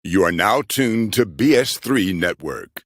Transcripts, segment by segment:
You are now tuned to BS3 Network.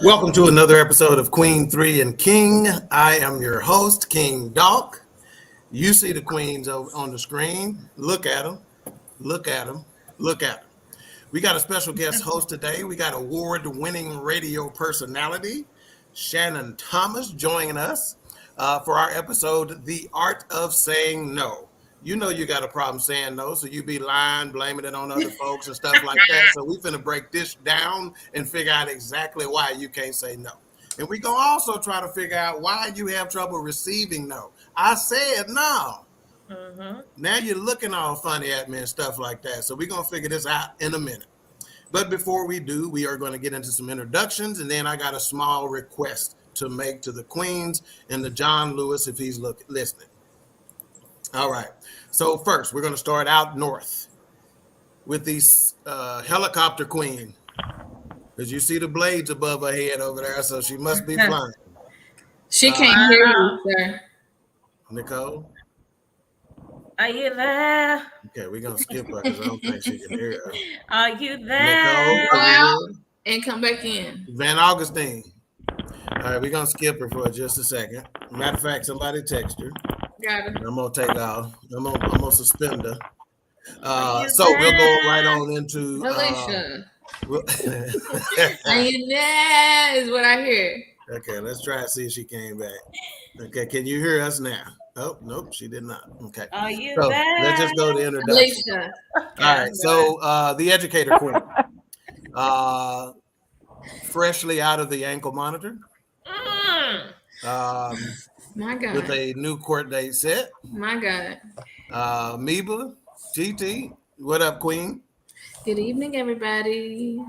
Welcome to another episode of Queen3 and King. I am your host, King Doc. You see the queens on the screen. Look at them. Look at them. Look at them. We got a special guest host today. We got award-winning radio personality, Shanon Thomas, joining us for our episode, The Art of Saying No. You know you got a problem saying no, so you be lying, blaming it on other folks and stuff like that. So we finna break this down and figure out exactly why you can't say no. And we gonna also try to figure out why you have trouble receiving no. I said no. Now you're looking all funny at me and stuff like that. So we're gonna figure this out in a minute. But before we do, we are going to get into some introductions, and then I got a small request to make to the Queens and to John Lewis if he's listening. All right. So first, we're going to start out north with this helicopter queen, because you see the blades above her head over there, so she must be flying. She can't hear you, sir. Nicole? Are you there? Okay, we're going to skip her because I don't think she can hear her. Are you there? Nicole, Go out and come back in. Van Augustine. All right, we're going to skip her for just a second. Matter of fact, somebody text her. Got it. I'm gonna take off. I'm gonna suspend her. So we'll go right on into Alicia. Are you there? Is what I hear. Okay, let's try to see if she came back. Okay, can you hear us now? Oh, nope, she did not. Okay. Are you So there? let's just go to introduction. Alicia. All right, so the educator queen. Freshly out of the ankle monitor. My God. With a new court date set. My God. Meba, TT, what up, Queen? Good evening, everybody.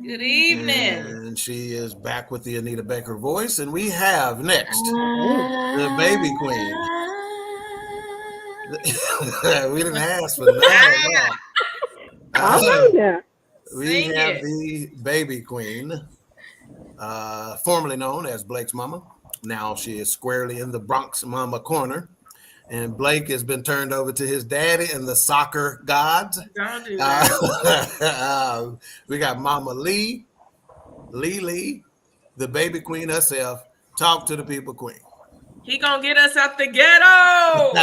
Good evening. And she is back with the Anita Baker voice. And we have next the baby queen. We didn't ask for that. We have the baby queen, formerly known as Blake's mama. Now she is squarely in the Bronx mama corner. And Blake has been turned over to his daddy and the soccer gods. Don't do that. We got Mama Lee, the baby queen herself. Talk to the people queen. He gonna get us out the ghetto.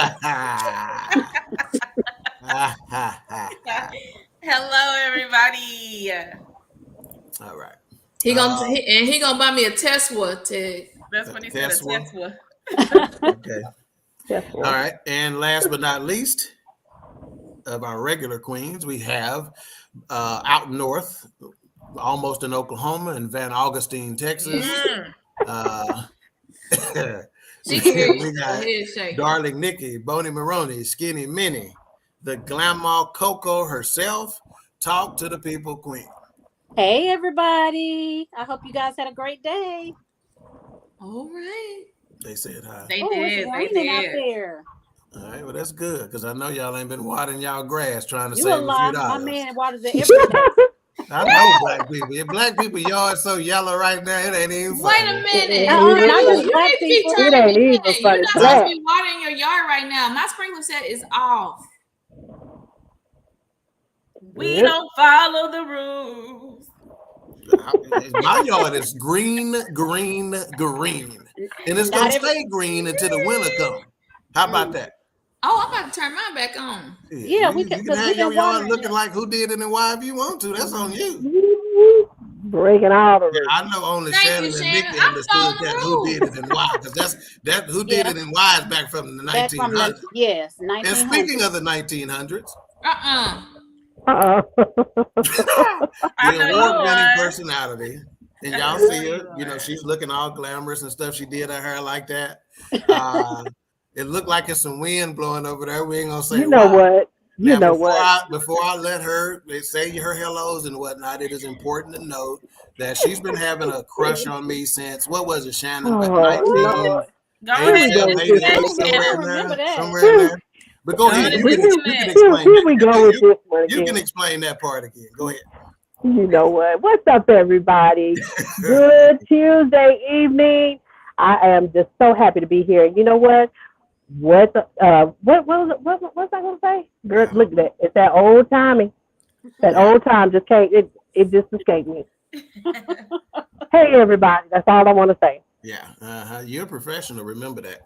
Hello, everybody. All right. He gonna buy me a Tesla tag. That's what he said. A Tesla. Okay. All right. And last but not least of our regular queens, we have out north, almost in Oklahoma, in Van Augustine, Texas. She can hear you. We got Darling Nikki, Boney Maroney, Skinny Minnie, the Glamour Coco herself. Talk to the people queen. Hey, everybody. I hope you guys had a great day. All right. They said hi. They It's did. raining out there. All right, well, that's good, because I know y'all ain't been watering y'all grass trying to You save a a few lot. dollars. My man waters it every day. I know black people. If black people yard so yellow right now, it ain't even funny. Wait a minute. Not just You black need to be people. turning It ain't me even in. funny. You're not supposed to be watering your yard right now. My sprinkler set is off. We don't follow the rules. My yard is green, and it's gonna stay green until the winter comes. How about that? Oh, I'm about to turn mine back on. Yeah, you we can have your yard water looking like who did it and why if you want to. That's on you. Breaking all the rules. I know only Thank Shannon you, and Shannon. Nikki I'm understood following that the who rules. did it and why, because that who did it and why is back from the back from 1900s. yes, And 1900s. speaking of the 1900s, Uh-uh. Uh-uh. I the know you award-winning are. personality, And y'all see her, you know, she's looking all glamorous and stuff. She did her hair like that. It looked like it's some wind blowing over there. We ain't gonna say You know what? You know what? Before I let her say her hellos and whatnot, it is important to note that she's been having a crush on me since, what was it, Shannon? Oh, 19. Go ahead. Somewhere in there. But go ahead. You can explain. Here we go with this one again. You can explain that part again. Go ahead. You know what? What's up, everybody? Good Tuesday evening. I am just so happy to be here. You know what? What was I gonna say? Girl, look at that. It's that old timey. That old time just can't. It just escaped me. Hey, everybody. That's all I want to say. Yeah, you're a professional. Remember that.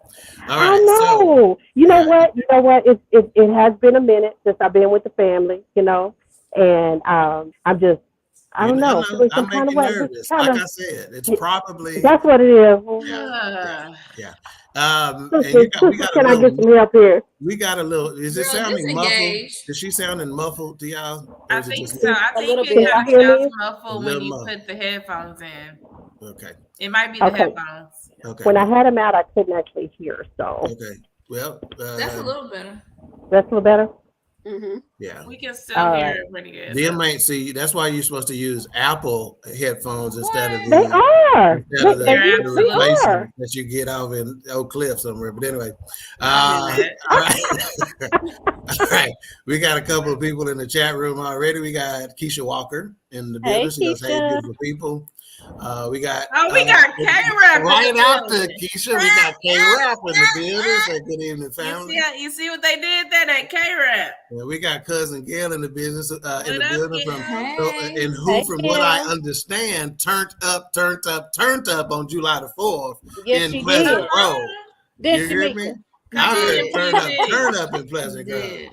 All right. I know. So, you know what? It has been a minute since I've been with the family. You know, and I'm just. I don't know. I'm making nervous. Like I said, it's probably. That's what it is. Yeah. Can I get some help here? We got a little. Is it sounding muffled? Is she sounding muffled to y'all? I think so. I think it kind of sounds muffled when you put the headphones in. Okay. It might be the headphones. Okay. When I had them out, I couldn't actually hear. So. Okay. Well. That's a little better. That's a little better. Mm-hmm. Yeah, we can still hear it pretty good. Them ain't see. That's why you're supposed to use Apple headphones instead of they are. The replacement that you get out in Oak Cliff somewhere. But anyway, all right. We got a couple of people in the chat room already. We got Keisha Walker in the building. She goes, "Hey, beautiful people." We got K-Rap right after Keisha. We got K-Rap in the building. So good evening, family. You see what they did there? That K-Rap. Yeah, we got cousin Gail in the business in the building from what I understand turned up on July the 4th in Pleasant Grove. You hear me? I heard turn up in Pleasant Grove.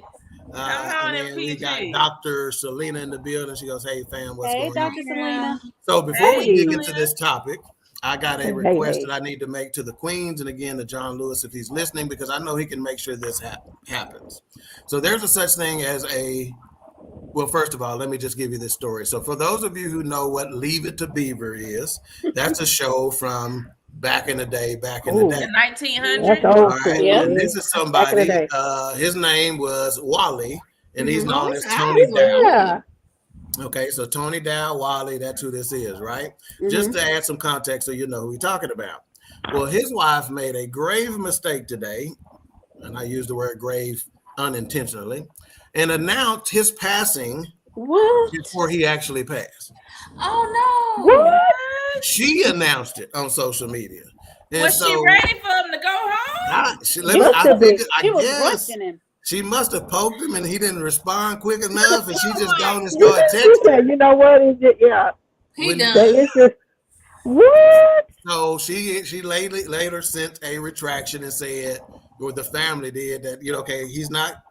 And then we got Dr. Selena in the building. She goes, "Hey fam, what's going on?" Dr. Selena. So before we dig into this topic, I got a request that I need to make to the Queens and again to John Lewis if he's listening, because I know he can make sure this happens. So there's a such thing as well, first of all, let me just give you this story. So for those of you who know what Leave It to Beaver is, that's a show from back in the day, the 1900s. All right, and this is somebody. His name was Wally, and he's known as Tony Dow. Okay, so Tony Dow, Wally, that's who this is, right? Just to add some context so you know who we're talking about. Well, his wife made a grave mistake today, and I use the word grave unintentionally, and announced his passing before he actually passed. Oh no! What? She announced it on social media. And was she ready for him to go home? She was rushing him. She must have poked him and he didn't respond quick enough, and she just gone and started texting. You know what is it? Yeah. He done. It's just, what? So she later sent a retraction and said, or the family did, that okay, he's not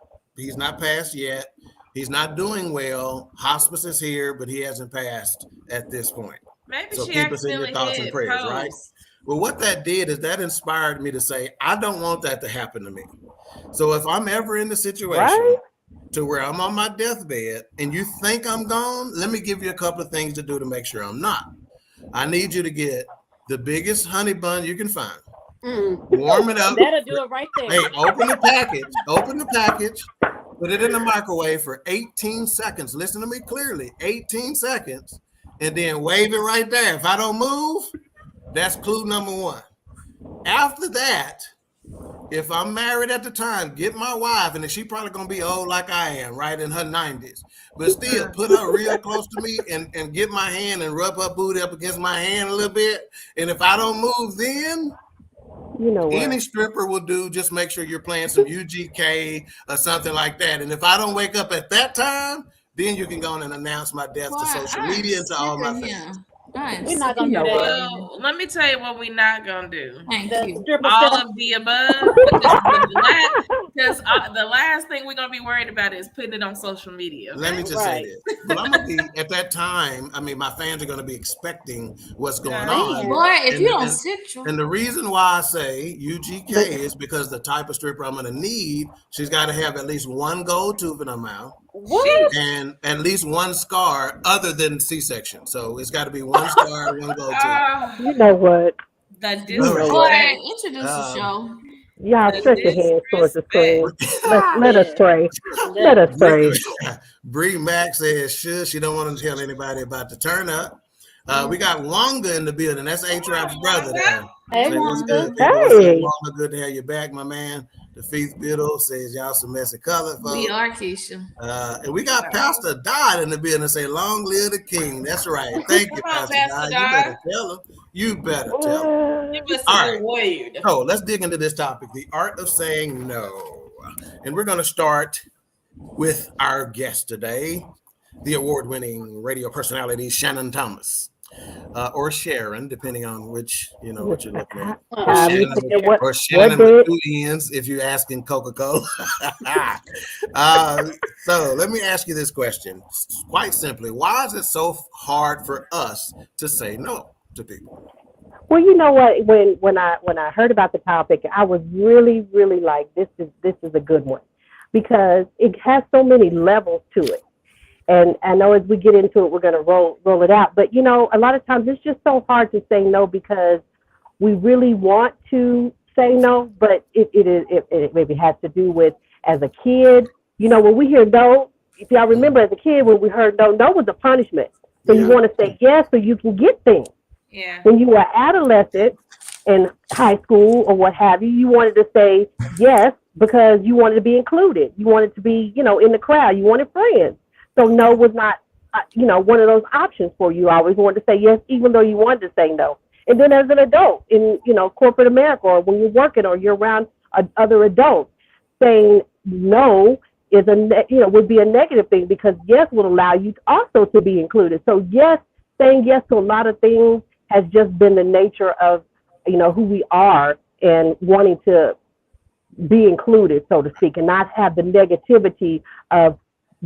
passed yet. He's not doing well. Hospice is here, but he hasn't passed at this point. Maybe so she keep us in your thoughts and prayers, right? Well, what that did is that inspired me to say, I don't want that to happen to me. So if I'm ever in the situation to where I'm on my deathbed and you think I'm gone, let me give you a couple of things to do to make sure I'm not. I need you to get the biggest honey bun you can find. Warm it up. That'll do it right there. Hey, open the package, put it in the microwave for 18 seconds. Listen to me clearly, 18 seconds, and then wave it right there. If I don't move, that's clue number one. After that, if I'm married at the time, get my wife, and she probably gonna be old like I am, right, in her 90s. But still, put her real close to me and get my hand and rub her booty up against my hand a little bit. And if I don't move, then any stripper will do. Just make sure you're playing some UGK or something like that. And if I don't wake up at that time, then you can go on and announce my death to social media and to all my fans. We're not gonna do that. Well, let me tell you what we're not gonna do. Thank you. All of the above, because the last thing we're gonna be worried about is putting it on social media. Let me just say this. Well, I'm gonna be at that time. I mean, my fans are gonna be expecting what's going on. Boy, if you don't sit your... And the reason why I say UGK is because the type of stripper I'm gonna need, she's got to have at least one gold tooth in her mouth. What? and at least one scar other than C-section. So it's got to be one scar, one go to. You know what? The All disrespect. right. Introduce the show. Y'all The stretch your hands towards the screen. Let us Yeah. pray. Let us pray. Bree Mack says, sure, she don't want to tell anybody about the turn up. We got Wonga in the building. That's A-Trap's brother there. Hey, Say, what's Wanda. good, people? What's up, Hey. Wonga? Good to have you back, my man. The Feast Biddle says, y'all some messy color, folks. We are Keisha. And we got Pastor Dodd in the building. Say, long live the king. That's right. Thank you, Come on, Pastor Pastor Dodd. You better tell him. You better tell him. Give us All a right. word. So let's dig into this topic, the art of saying no. And we're going to start with our guest today, the award-winning radio personality, Shanon Thomas. Or Sharon, depending on which, what you're looking at. Or Shannon with 2 N's if you're asking Coca-Cola. So let me ask you this question. Quite simply, why is it so hard for us to say no to people? Well, you know what? When I heard about the topic, I was really, really like, this is a good one, because it has so many levels to it. And I know as we get into it, we're going to roll it out. But, a lot of times it's just so hard to say no because we really want to say no, but it maybe has to do with, as a kid, when we hear no, if y'all remember as a kid, when we heard no was a punishment. So you want to say yes so you can get things. Yeah. When you were adolescent in high school or what have you, you wanted to say yes because you wanted to be included. You wanted to be, in the crowd. You wanted friends. So no was not, one of those options for you. You always wanted to say yes, even though you wanted to say no. And then as an adult in, corporate America, or when you're working or you're around other adults, saying no is would be a negative thing, because yes would allow you also to be included. So yes, saying yes to a lot of things has just been the nature of, who we are, and wanting to be included, so to speak, and not have the negativity of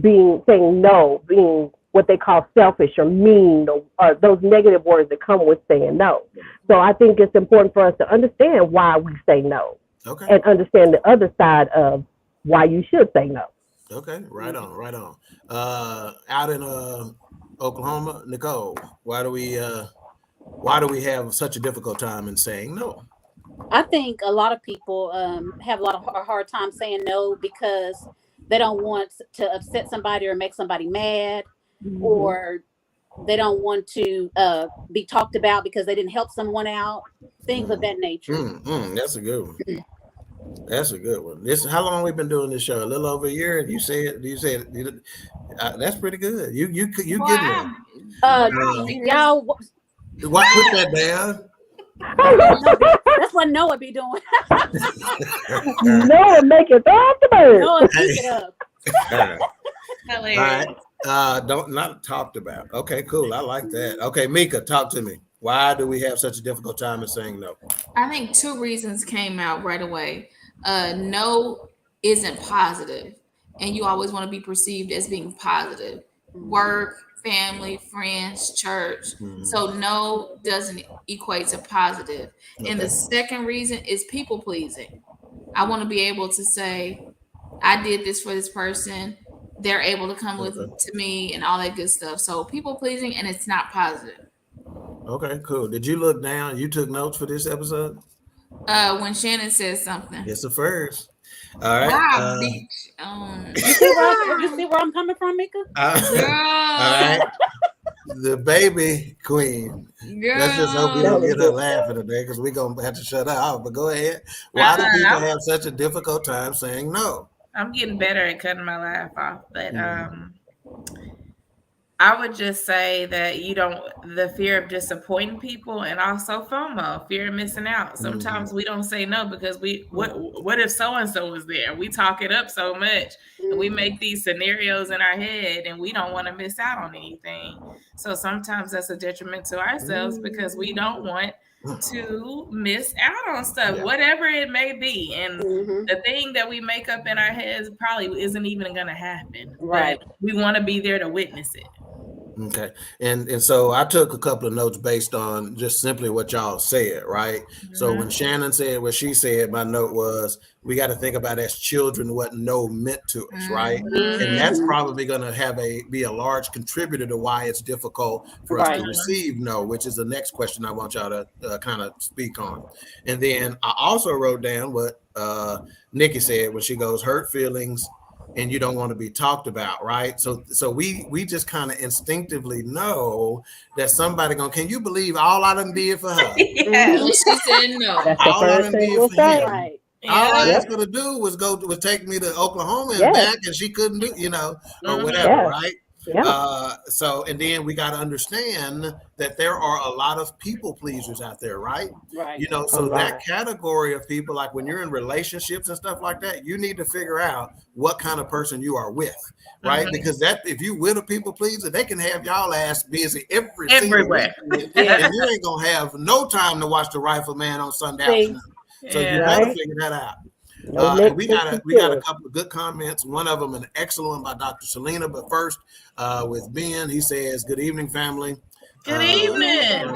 saying no, being what they call selfish or mean, or those negative words that come with saying no. So I think it's important for us to understand why we say no, and understand the other side of why you should say no. Okay, right on. Out in Oklahoma, Nicole, why do we have such a difficult time in saying no? I think a lot of people have a lot of hard time saying no because they don't want to upset somebody or make somebody mad, or they don't want to be talked about because they didn't help someone out, things of that nature. That's a good one. That's a good one. How long we been doing this show? A little over a year. And you said that's pretty good. You getting there. Y'all, What? Put that down. that's what Noah be doing. Noah make it off the bird. Noah keep it up. All right. Not talked about. Okay, cool. I like that. Okay, Mika, talk to me. Why do we have such a difficult time in saying no? I think 2 reasons came out right away. No isn't positive, and you always want to be perceived as being positive. Work, family, friends, church. So no doesn't equate to positive. And the second reason is people pleasing. I want to be able to say, I did this for this person. They're able to come to me and all that good stuff. So people pleasing, and it's not positive. Okay, cool. Did you look down? You took notes for this episode? When Shannon says something. It's the first. All right. Wow, You see where I'm coming from, Mika? All right. The baby queen. Girl. Let's just hope we don't get her laughing today, because we're going to have to shut her out. But go ahead. Why do people have such a difficult time saying no? I'm getting better at cutting my laugh off, but I would just say that the fear of disappointing people, and also FOMO, fear of missing out. Sometimes we don't say no because what if so-and-so was there? We talk it up so much, and we make these scenarios in our head, and we don't want to miss out on anything. So sometimes that's a detriment to ourselves because we don't want to miss out on stuff, whatever it may be. And the thing that we make up in our heads probably isn't even going to happen. Right. But we want to be there to witness it. Okay. And so I took a couple of notes based on just simply what y'all said, right? So when Shannon said what she said, my note was we got to think about as children what no meant to us, right? And that's probably going to be a large contributor to why it's difficult for us to receive no, which is the next question I want y'all to kind of speak on. And then I also wrote down what Nikki said when she goes, hurt feelings and you don't want to be talked about, right? So we just kind of instinctively know that somebody can you believe all I done did for her? Yes. And she said no. That's the All I first done thing did we'll for say. him. Right. All I Yeah. asked her to do was take me to Oklahoma and Yes. back, and she couldn't do, or whatever, Yes. right? Yeah. So, and then we got to understand that there are a lot of people pleasers out there, right? Right. So A that lot. category of people, like when you're in relationships and stuff like that, you need to figure out what kind of person you are with, right? Because that if you with a people pleaser, they can have y'all ass busy Everywhere. single week, and you ain't gonna have no time to watch the Rifleman on Sunday afternoon. So you Yeah. better Right. figure that out. No And we got a Netflix. couple of good comments. One of them an excellent one by Dr. Selena. But first, with Ben, he says, "Good evening, family." Good evening.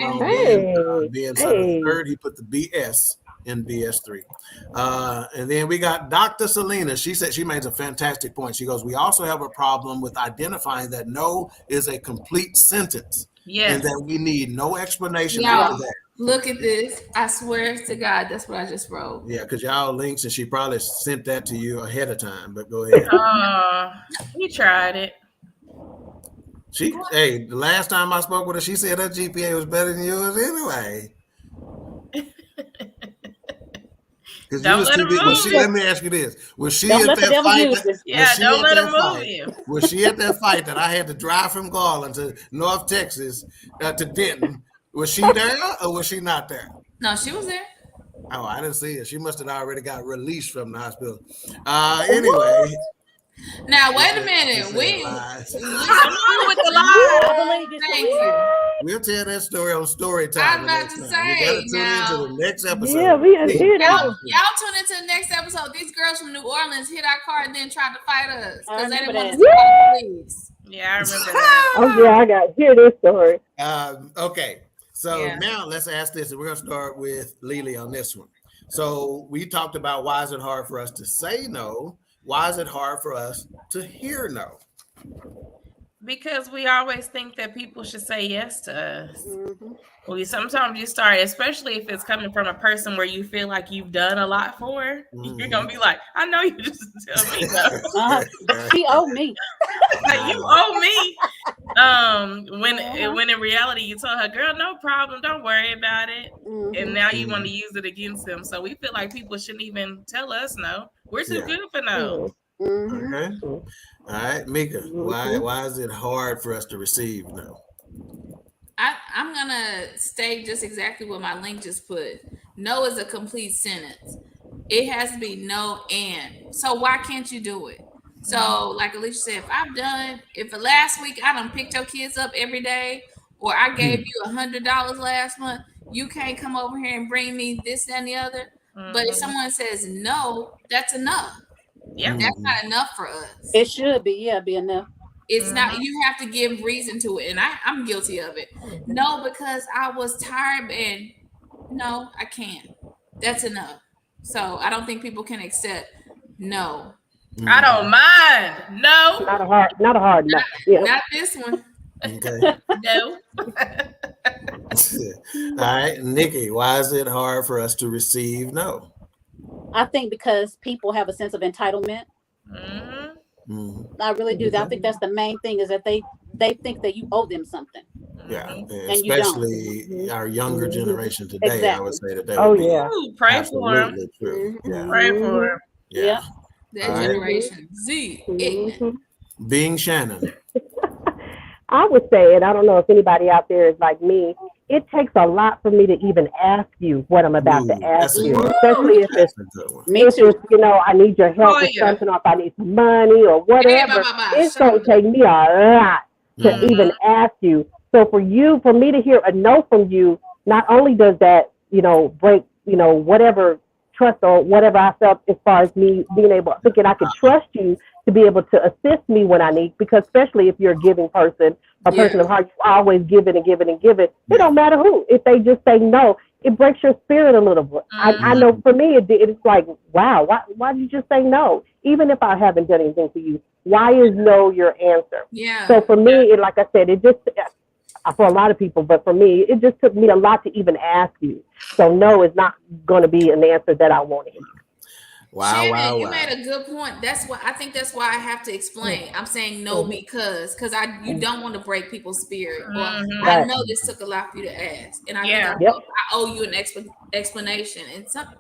Ben Hey. third. He put the BS in BS3. And then we got Dr. Selena. She said she makes a fantastic point. She goes, "We also have a problem with identifying that no is a complete sentence, Yes. and that we need no explanation Y'all, after that." look at this. I swear to God, that's what I just wrote. Yeah, because y'all links, and she probably sent that to you ahead of time. But go ahead. We tried it. The last time I spoke with her, she said her GPA was better than yours anyway. Because you Don't was let too her big. move you. Let me ask you this: Was she Don't at let the that devil fight? use you. Yeah, don't let her move you. Was she at that fight that I had to drive from Garland to North Texas to Denton? Was she there or was she not there? No, she was there. Oh, I didn't see her. She must have already got released from the hospital. Anyway. Now wait a minute. Come on with the I lie. believe it's Thank you. We'll tell that story on story time. I'm about to You say gotta tune now. into the next episode. Yeah, we didn't hear that. Y'all tune into the next episode. These girls from New Orleans hit our car and then tried to fight us because they didn't want to see the police. Yeah, I remember that. Oh yeah, I got to hear this story. Okay, so now let's ask this, and we're gonna start with Lily on this one. So we talked about why is it hard for us to say no? Why is it hard for us to hear no? Because we always think that people should say yes to us. Sometimes you start, especially if it's coming from a person where you feel like you've done a lot for, you're gonna be like, I know you just tell me no. She owe me. Like, you owe me. When in reality you told her, girl, no problem, don't worry about it. And now you want to use it against them. So we feel like people shouldn't even tell us no. We're too good for no. Okay. All right, Mika, why is it hard for us to receive no? I'm gonna state just exactly what my link just put. No is a complete sentence. It has to be no and. So why can't you do it? So like Alicia said, if last week I done picked your kids up every day, or I gave you $100 last month, you can't come over here and bring me this, that, and the other. But if someone says no, that's enough. Yeah, that's not enough for us. It should be, be enough. It's not, you have to give reason to it. And I'm guilty of it. No, because I was tired and no, I can't. That's enough. So I don't think people can accept no. I don't mind. No. Not a hard no. Yeah. Not this one. Okay. No. All right, Nikki, why is it hard for us to receive no? I think because people have a sense of entitlement. I really do. I think that's the main thing, is that they think that you owe them something. Yeah, and especially our younger generation today. Exactly. I would say that. Ooh, pray for him. True. Yeah. Pray for him. Yeah. That generation Z. Being Shannon. I would say, and I don't know if anybody out there is like me, it takes a lot for me to even ask you what I'm about to ask you, especially if it's I need your help with something, or if I need some money or whatever. It's going to take me a lot to even ask you. So for me to hear a no from you, not only does that, break, whatever trust or whatever I felt as far as me being able, thinking I could trust you to to be able to assist me when I need, because especially if you're a giving person, a person of heart, you always give it and give it and give it. It don't matter who. If they just say no, it breaks your spirit a little bit. I know for me, it's like, wow, why did you just say no? Even if I haven't done anything for you, why is no your answer? Yeah. So for me, like I said, it just, for a lot of people, but for me, it just took me a lot to even ask you. So no is not going to be an answer that I want to hear. Wow, Shannon, you made a good point. That's why I have to explain. I'm saying no because you don't want to break people's spirit. Or I know this took a lot for you to ask, and I think I owe you an explanation and something.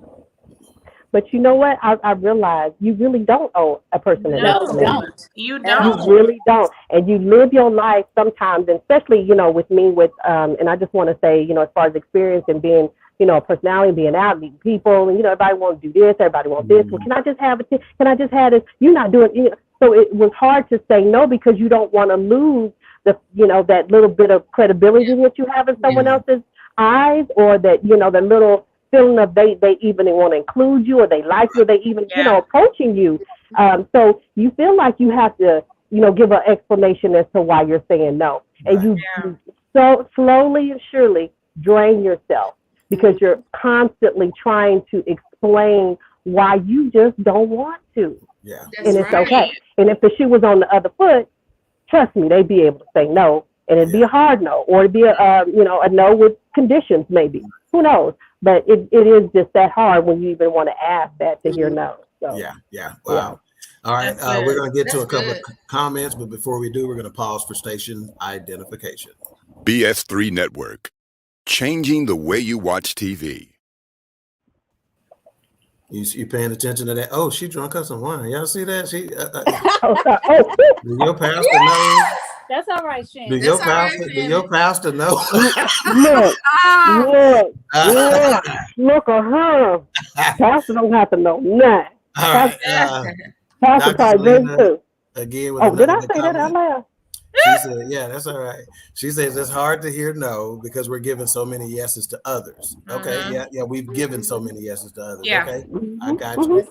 But you know what? I realize you really don't owe a person an explanation. You don't. You really don't. And you live your life sometimes, and especially, with me and I just want to say, as far as experience and being, a personality, being out, meeting people, and, everybody wants to do this, everybody wants this. Well, can I just have it? Can I just have this? You're not doing, so it was hard to say no because you don't want to lose that little bit of credibility that you have in someone else's eyes, or that, the little feeling of they even want to include you, or they like you, or they even, approaching you. So you feel like you have to, give an explanation as to why you're saying no. And you so slowly and surely drain yourself because you're constantly trying to explain why you just don't want to. Yeah. And it's okay. And if the shoe was on the other foot, trust me, they'd be able to say no. And it'd be a hard no, or it'd be a no with conditions maybe. Who knows? But it is just that hard when you even want to ask that to hear no. So. Yeah. Wow. All right. We're going to get to a couple of comments, but before we do, we're going to pause for station identification. BS3 Network. Changing the way you watch TV. You paying attention to that? Oh, she drunk us some wine. Y'all see that? She do your pastor know? That's all right, Shane. Do your pastor know? Look at her. Pastor don't have to know nothing. All right. Pastor probably did too. Again, did I say that out loud? She said, yeah, that's all right. She says it's hard to hear no because we're giving so many yeses to others. Okay, yeah, we've given so many yeses to others. Yeah. Okay, I got you.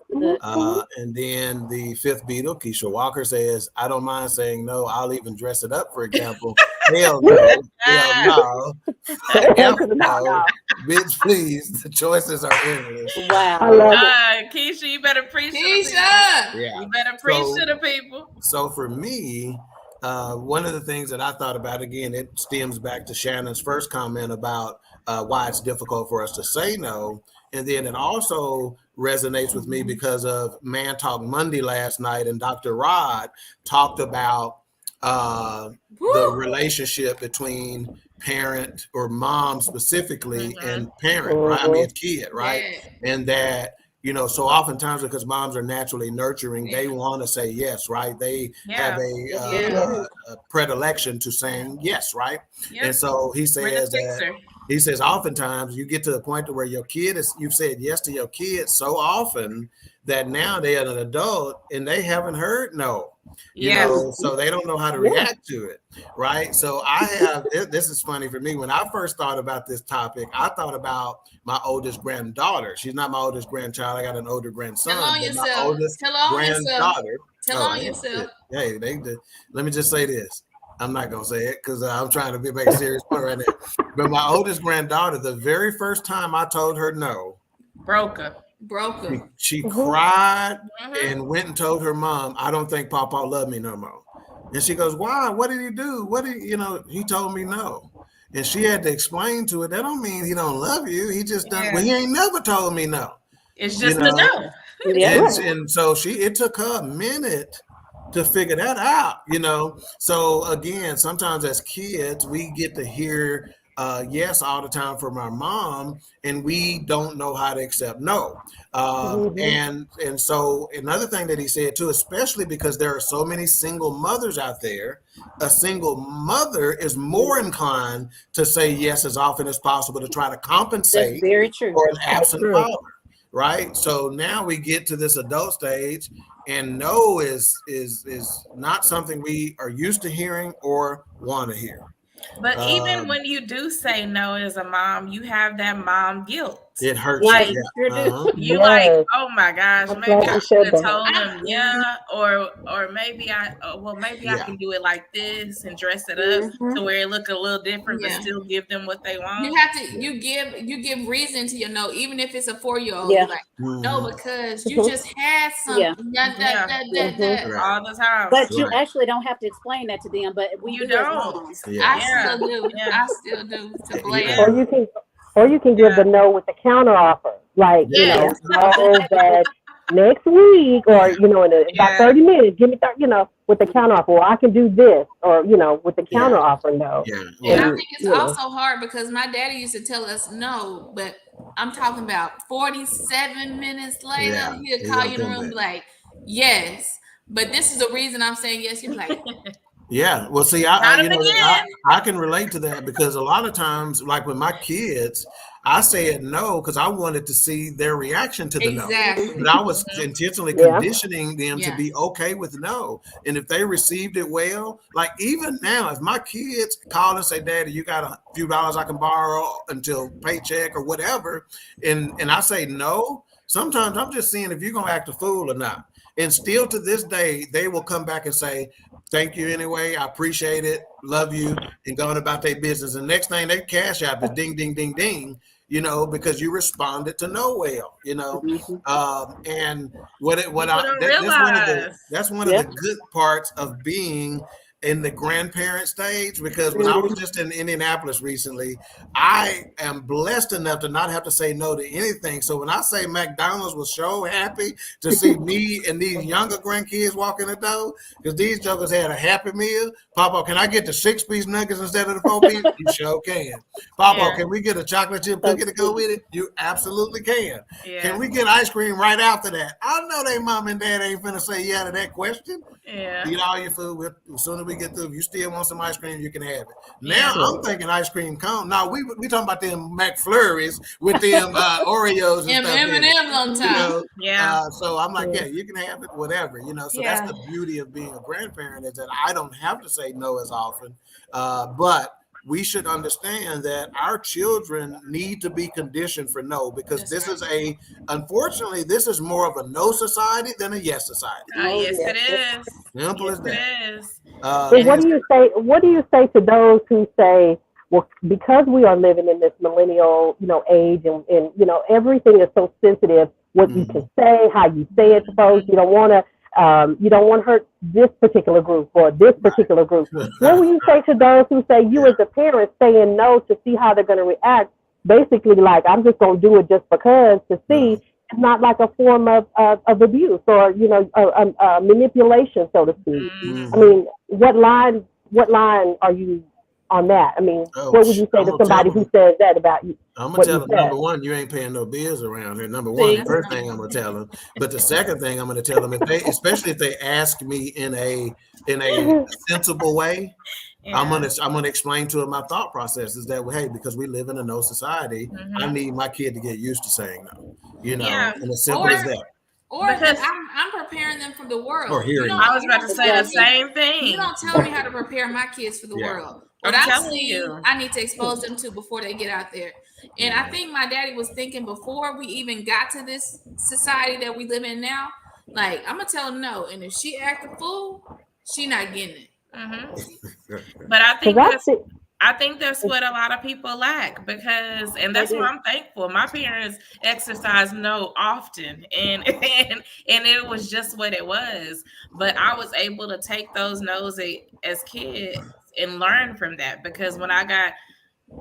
And then the fifth Beatle, Keisha Walker, says, I don't mind saying no. I'll even dress it up, for example. Hell no. Hell no. Bitch, please. The choices are endless. Wow. I love it. Keisha, you better preach to the Keisha! people. Yeah. You better preach to the people. So for me, one of the things that I thought about, again, it stems back to Shannon's first comment about why it's difficult for us to say no. And then it also resonates with me because of Man Talk Monday last night, and Dr. Rod talked about the relationship between parent or mom specifically and parent, right? I mean, kid, right? And that, so oftentimes because moms are naturally nurturing, they want to say yes, right? They have a predilection to saying yes, right? And so he says that, he says oftentimes you get to the point to where your kid you've said yes to your kid so often that now they're an adult and they haven't heard no. So they don't know how to react to it, right? So this is funny for me. When I first thought about this topic, I thought about my oldest granddaughter. She's not my oldest grandchild. I got an older grandson. Tell on yourself. My oldest granddaughter. Tell on yourself. Hey, let me just say this. I'm not going to say it because I'm trying to make a serious point right now. But my oldest granddaughter, the very first time I told her no, broke her. She cried and went and told her mom, I don't think Papa loved me no more. And she goes, why? What did he do? He told me no. And she had to explain to it, that don't mean he don't love you. He just done, well, he ain't never told me no. It's just a no. And so it took her a minute to figure that out, So again, sometimes as kids, we get to hear yes all the time from our mom, and we don't know how to accept no. And so another thing that he said too, especially because there are so many single mothers out there, a single mother is more inclined to say yes as often as possible to try to compensate for an absent father. Right. So now we get to this adult stage, and no is not something we are used to hearing or want to hear. But even when you do say no as a mom, you have that mom guilt. It hurts. Like, Yeah. Sure do. you Yes. like, oh my gosh, I'm maybe glad I you should said have that. told him, yeah, or maybe maybe I Yeah. can do it like this and dress it up Mm-hmm. to where it look a little different, but Yeah. still give them what they want. You have to you give reason to your no, even if it's a 4-year-old. Yeah. You're like, no, Mhm. because you just had Yeah. something. Right. All the time. But you Right. actually don't have to explain that to them, but we You do as don't. moms. Yeah. I still do. Yeah. I still do to Blair. Yeah. Or you can give the no with the counter offer. Like, Yeah. know that next week or, in about 30 minutes, give me 30, with the counter offer. Or I can do this or, with the counter Yeah. offer, no. Yeah. And I Well, think it's also hard because my daddy used to tell us no, but I'm talking about 47 minutes later, Yeah, he'll he call gonna you in the come room back. like, yes, but this is the reason I'm saying yes. You're like, yeah. Well, see, Not him again. I can relate to that because a lot of times, like with my kids, I said no because I wanted to see their reaction to the no. exactly. But I was intentionally Yeah. conditioning them to be okay with no. And if they received it well, like even now, if my kids call and say, Daddy, you got a few dollars I can borrow until paycheck or whatever, and I say no, sometimes I'm just seeing if you're gonna act a fool or not. And still to this day, they will come back and say, thank you anyway. I appreciate it. Love you. And going about their business. And next thing they cash app is ding, ding, ding, ding, because you responded to no well, and that's one of the good parts of being in the grandparent stage, because when I was just in Indianapolis recently, I am blessed enough to not have to say no to anything. So when I say McDonald's was so happy to see me and these younger grandkids walk in the door, because these jokers had a Happy Meal. Papa, can I get the 6-piece nuggets instead of the 4-piece? You sure can. Papa, can we get a chocolate chip cookie to go with it? You absolutely can. Yeah. Can we get ice cream right after that? I know they mom and dad ain't finna say yeah to that question. Yeah. Eat all your food. As soon as we get through, if you still want some ice cream, you can have it. Now I'm thinking ice cream cone. Now we talking about them McFlurries with them Oreos and stuff. M&M's on top. So I'm like, yeah, you can have it, whatever. So that's the beauty of being a grandparent, is that I don't have to say no as often. But we should understand that our children need to be conditioned for no, because unfortunately, this is more of a no society than a yes society. Yes, it is. Simple as that. It is. And what do you say? What do you say to those who say, well, because we are living in this millennial, age, and everything is so sensitive. What you can say, how you say it to folks. You don't want to hurt this particular group or this particular group. What will you say to those who say, you as a parent saying no to see how they're going to react? Basically, like, I'm just going to do it just because, to see. It's not like a form of abuse or manipulation, so to speak. I mean, what line are you on that? I mean, what would you say to somebody who says that about you? I'm gonna tell them, number one, you ain't paying no bills around here. Number one, the first thing I'm gonna tell them. But the second thing I'm gonna tell them, especially if they ask me in a sensible way, I'm gonna explain to them my thought process is that, hey, because we live in a no society, I need my kid to get used to saying no. And as simple as that. Or because I'm preparing them for the world. Or hearing. I was about to say the same thing. You don't tell me how to prepare my kids for the world. What I see, I need to expose them to before they get out there. And I think my daddy was thinking before we even got to this society that we live in now, like, I'm gonna tell them no. And if she act a fool, she not getting it. But I think that's what a lot of people lack, and that's why I'm thankful. My parents exercised no often, and it was just what it was. But I was able to take those no's as kids and learn from that, because when I got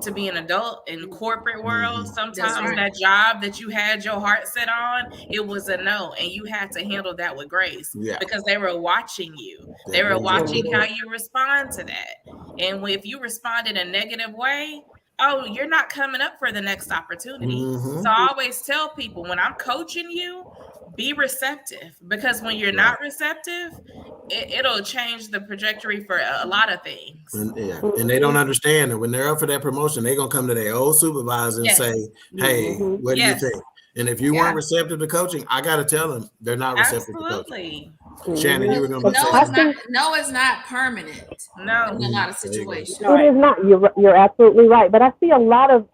to be an adult in corporate world, sometimes that job that you had your heart set on, it was a no, and you had to handle that with grace because they were watching you. They were watching how you respond to that. And if you respond in a negative way, you're not coming up for the next opportunity. So I always tell people, when I'm coaching you, be receptive, because when you're not receptive, it'll change the trajectory for a lot of things. And they don't understand that when they're up for that promotion, they're gonna come to their old supervisor and say, hey, what do you think? And if you weren't receptive to coaching, I got to tell them they're not receptive to coaching. Shannon, you were going to No, say it's something. not. No, it's not permanent. No. In a lot of situations. It is not. You're absolutely right. But I see a lot of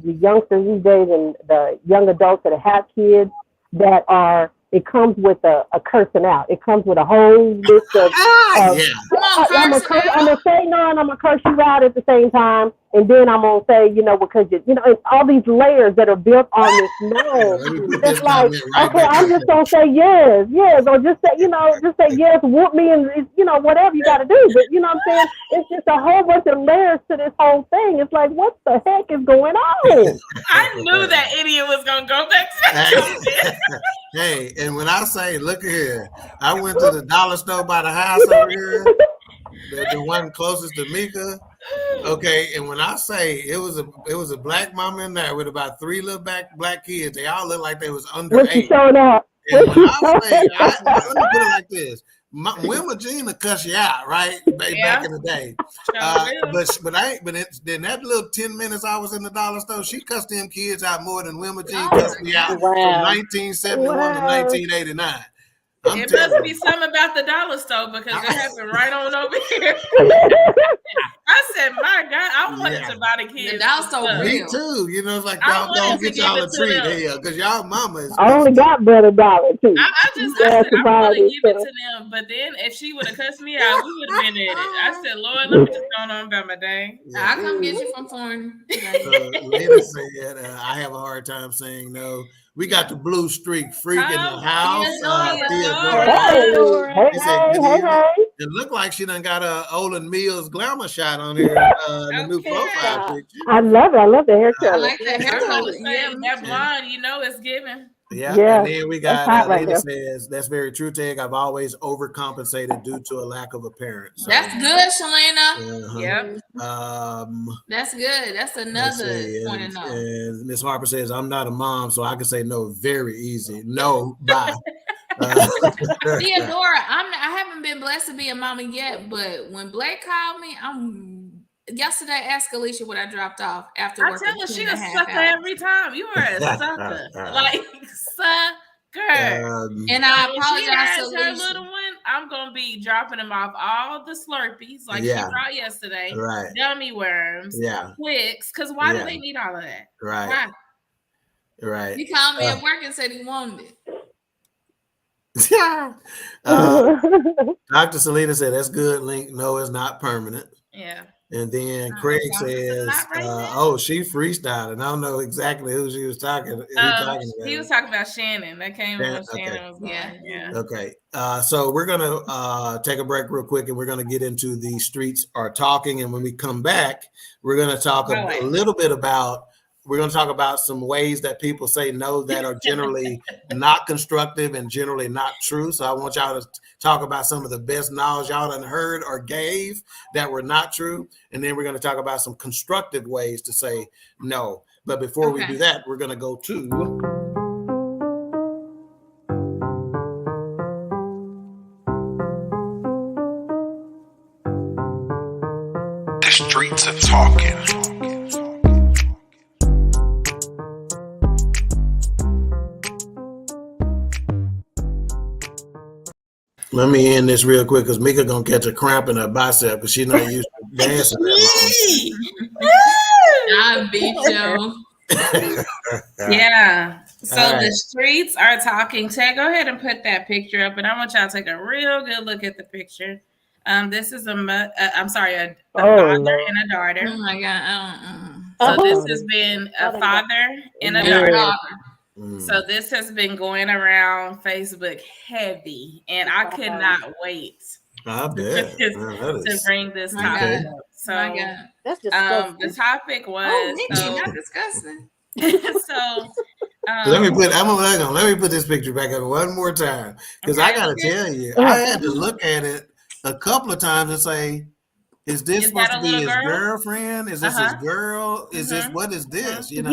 the youngsters these days and the young adults that have kids that are. It comes with a cursing out. It comes with a whole list of. Yeah. Come on, I'm gonna say no, and I'm gonna curse you out at the same time, and then I'm gonna say, because it's all these layers that are built on this no. It's like, okay, I'm just gonna say yes, or just say yes, whoop me, and whatever you gotta do. But you know what I'm saying? It's just a whole bunch of layers to this whole thing. It's like, what the heck is going on? I knew that idiot was gonna go back to that. Hey, and when I say, look here, I went to the dollar store by the house over here, the one closest to Mika. Okay, and when I say it was a black mama in there with about 3 little black kids, they all look like they was under When she 8. showed up. And when I say, let me put it like this: Wilma Jean will cuss you out, right? Back in the day, then that little 10 minutes I was in the dollar store, she cussed them kids out more than Wilma Jean cussed me out from 1971 to 1989. It must be something about the dollar store because it happened right on over here. I said, my God, I wanted to buy the kids. The dollar store. Me too. It's like y'all don't get y'all a treat here because y'all mama is. I only got but $1 too. I said I want to give it to them, but then if she would have cussed me out, we would have been at it. I said, Lord, let me just go on about my day. I'll come get you from foreign. Lena said, I have a hard time saying no. We got the blue streak freak in the house. Hey. It looked like she done got a Olin Mills glamour shot on here. The new profile picture. I love it. I love the hair color. I like that hair color. That blonde, it's giving. Yeah. And then we got Lena says, that's very true, Tag. I've always overcompensated due to a lack of a parent. So, that's good, Shalena. Yep. That's good. That's another point of note. And Miss Harper says, I'm not a mom, so I can say no very easy. No, bye. Theodora, I haven't been blessed to be a mama yet, but when Blake called me, yesterday asked Alicia what I dropped off after work. I tell her she a sucker every time. You are a sucker. Sucker. And I apologize to her little one. I'm gonna be dropping them off all the Slurpees like she brought yesterday. Right. Dummy worms. Twix. Because why do they need all of that? Right. Why? Right. He called me at work and said he wanted it. Dr. Selena said, that's good, Link. No, it's not permanent. Yeah. And then Craig says, she freestyled. And I don't know exactly who she was talking about. He was talking about Shannon. That came when Shannon was gone. Yeah. Okay. So we're going to take a break real quick, and we're going to get into the streets are talking. And when we come back, we're going to talk a little bit about, we're going to talk about some ways that people say no that are generally not constructive and generally not true. So I want y'all to talk about some of the best knowledge y'all done heard or gave that were not true. And then we're going to talk about some constructive ways to say no. But before we do that, we're going to go to... The streets are talking. Let me end this real quick because Mika gonna catch a cramp in her bicep because she's not used to dancing that long. I beat you. Yeah. So the streets are talking. Ted, go ahead and put that picture up, and I want y'all to take a real good look at the picture. This is a father and a daughter. Oh my God. So this has been a father and a daughter. So this has been going around Facebook heavy, and I could not wait to bring this topic up. So that's disgusting. The topic was not disgusting. So let me put this picture back up one more time because I gotta tell you, I had to look at it a couple of times and say, is this supposed to be his girlfriend? Is this his girl? Is this what is this? So it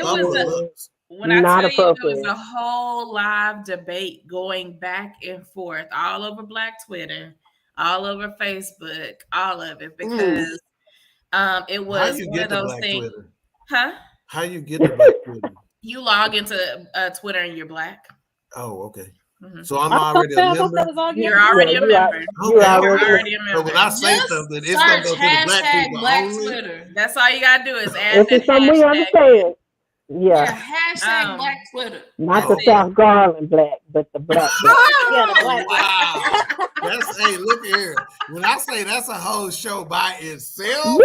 was when I tell you it was a whole live debate going back and forth all over Black Twitter, all over Facebook, all of it because it was one of those things. Twitter? Huh? How you get to Black Twitter? You log into Twitter and you're Black. Oh, okay. So I'm I already a thought that member. was all You're already a member. You Okay. already- You're already a So when member. I say Just something, it's gonna search go to the black hashtag people Black only. Twitter. That's all you gotta do is add If that it's something we hashtag. understand, Yeah, yeah. hashtag Black Twitter. Not That's the it. South Garland black, but the black black. Yeah, the black. Wow. That's hey, look here. When I say that's a whole show by itself,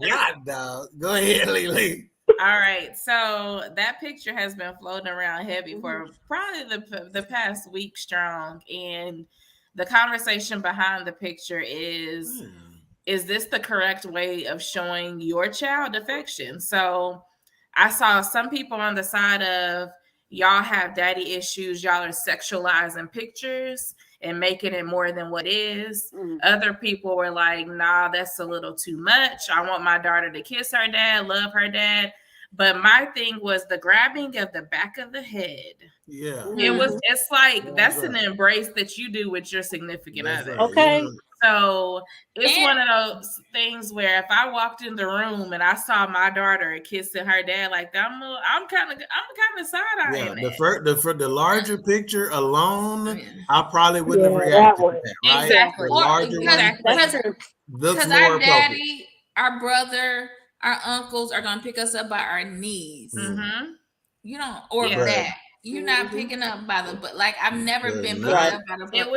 God, dog. Go ahead, Lily. All right, so that picture has been floating around heavy for probably the past week strong, and the conversation behind the picture is this the correct way of showing your child affection? So I saw some people on the side of y'all have daddy issues, y'all are sexualizing pictures and making it more than what is. Other people were like, nah, that's a little too much. I want my daughter to kiss her dad, love her dad. But my thing was the grabbing of the back of the head. Yeah. It's like that's an embrace that you do with your significant other. Right. Okay. Yeah. So it's one of those things where if I walked in the room and I saw my daughter kissing her dad like that, I'm kind of side eyeing The larger picture alone, I probably wouldn't have Yeah, reacted that one. to that, right? Exactly. The larger one looks Because more our appropriate. daddy, our brother, our uncles are gonna pick us up by our knees. You know, or Yeah. back. You're not picking up by the, but like I've never been picked not. up by the. It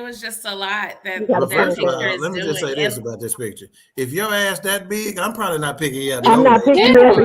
was just a lot that gotta But first of picture all, is let me just say doing. this about this picture. If your ass that big, I'm probably not picking you up. I'm not picking up. up.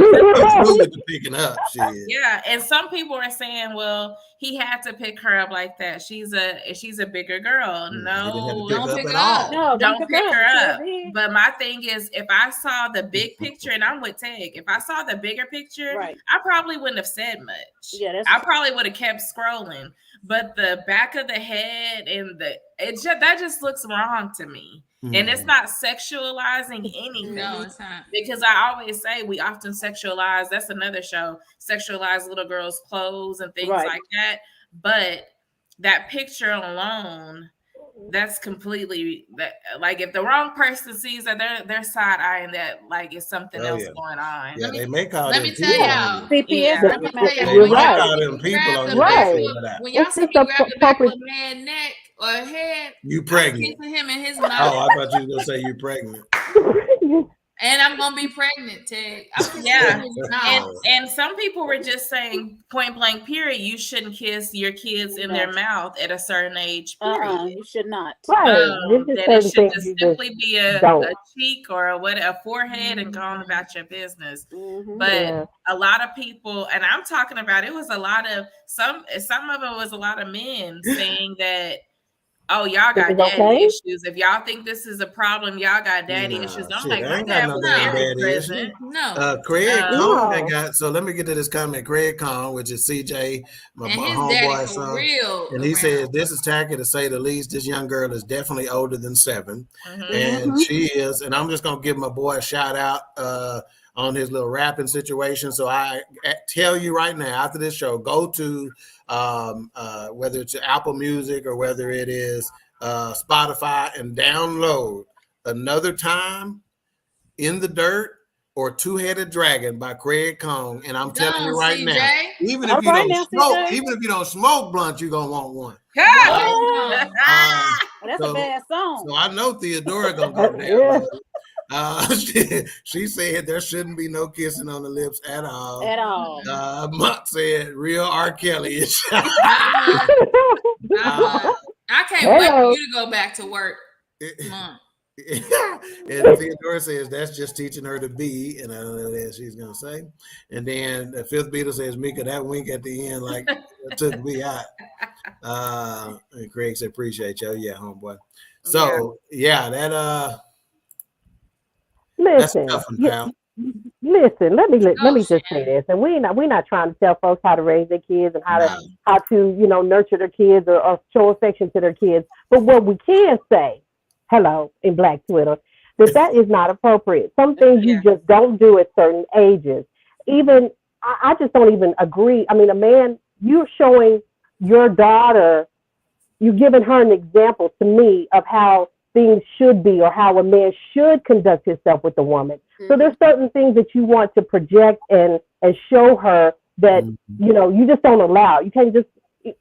Picking up, shit. Yeah, and some people are saying, well, he had to pick her up like that. She's a bigger girl. No, don't pick her up. No, don't pick her up. Big. But my thing is, if I saw the big picture, and I'm with Teg, if I saw the bigger picture, Right. I probably wouldn't have said much. Yeah, I probably would have kept scrolling. But the back of the head and that just looks wrong to me. And it's not sexualizing anything. No, it's not. Because I always say we often sexualize, that's another show, sexualize little girls' clothes and things like that. But that picture alone, that's completely like if the wrong person sees that they're side eyeing that like it's something else going on. Yeah, they may call Let me tell y'all. CPS. Let me tell y'all. You're right. When y'all see me grab the back of a man's neck or head, you pregnant. I'm kissing him in his mouth. Oh, I thought you were gonna say you pregnant. And I'm gonna be pregnant, Ted. And some people were just saying point blank period, you shouldn't kiss your kids in their mouth at a certain age, period. You should not. That it should just simply be a cheek or a forehead and go on about your business. But a lot of people, and I'm talking about, it was a lot of some of it was a lot of men saying that, oh, y'all got daddy issues. If y'all think this is a problem, y'all got daddy issues. I'm like, my dad was very present. Craig Kong got, so let me get to this comment. Craig Kong, which is CJ, my homeboy son. And he says, this is tacky to say the least. This young girl is definitely older than 7. And she is, and I'm just going to give my boy a shout out on his little rapping situation. So I tell you right now, after this show, go to whether it's Apple Music or whether it is Spotify and download Another Time, In the Dirt, or Two-Headed Dragon by Craig Kong. And I'm telling you right now, even if you don't smoke blunt, you're gonna want one. That's a bad song. So I know Theodora gonna go there. She said there shouldn't be no kissing on the lips at all. At all. Mutt said real R. Kelly is. I can't wait for you to go back to work. And Theodora says that's just teaching her to be, and I don't know what she's gonna say. And then the fifth Beatle says, Mika, that wink at the end like took me out. And Craig said, appreciate you. Yeah, homeboy. So that listen, that's tough, pal. Listen, let me just say this, and we're not trying to tell folks how to raise their kids and how to nurture their kids or show affection to their kids. But what we can say, hello, in Black Twitter, that is not appropriate. Some things you just don't do at certain ages. Even I just don't even agree. I mean, a man, you're showing your daughter, you're giving her an example to me of how things should be or how a man should conduct himself with a woman. So there's certain things that you want to project and show her that, you just don't allow. You can't just,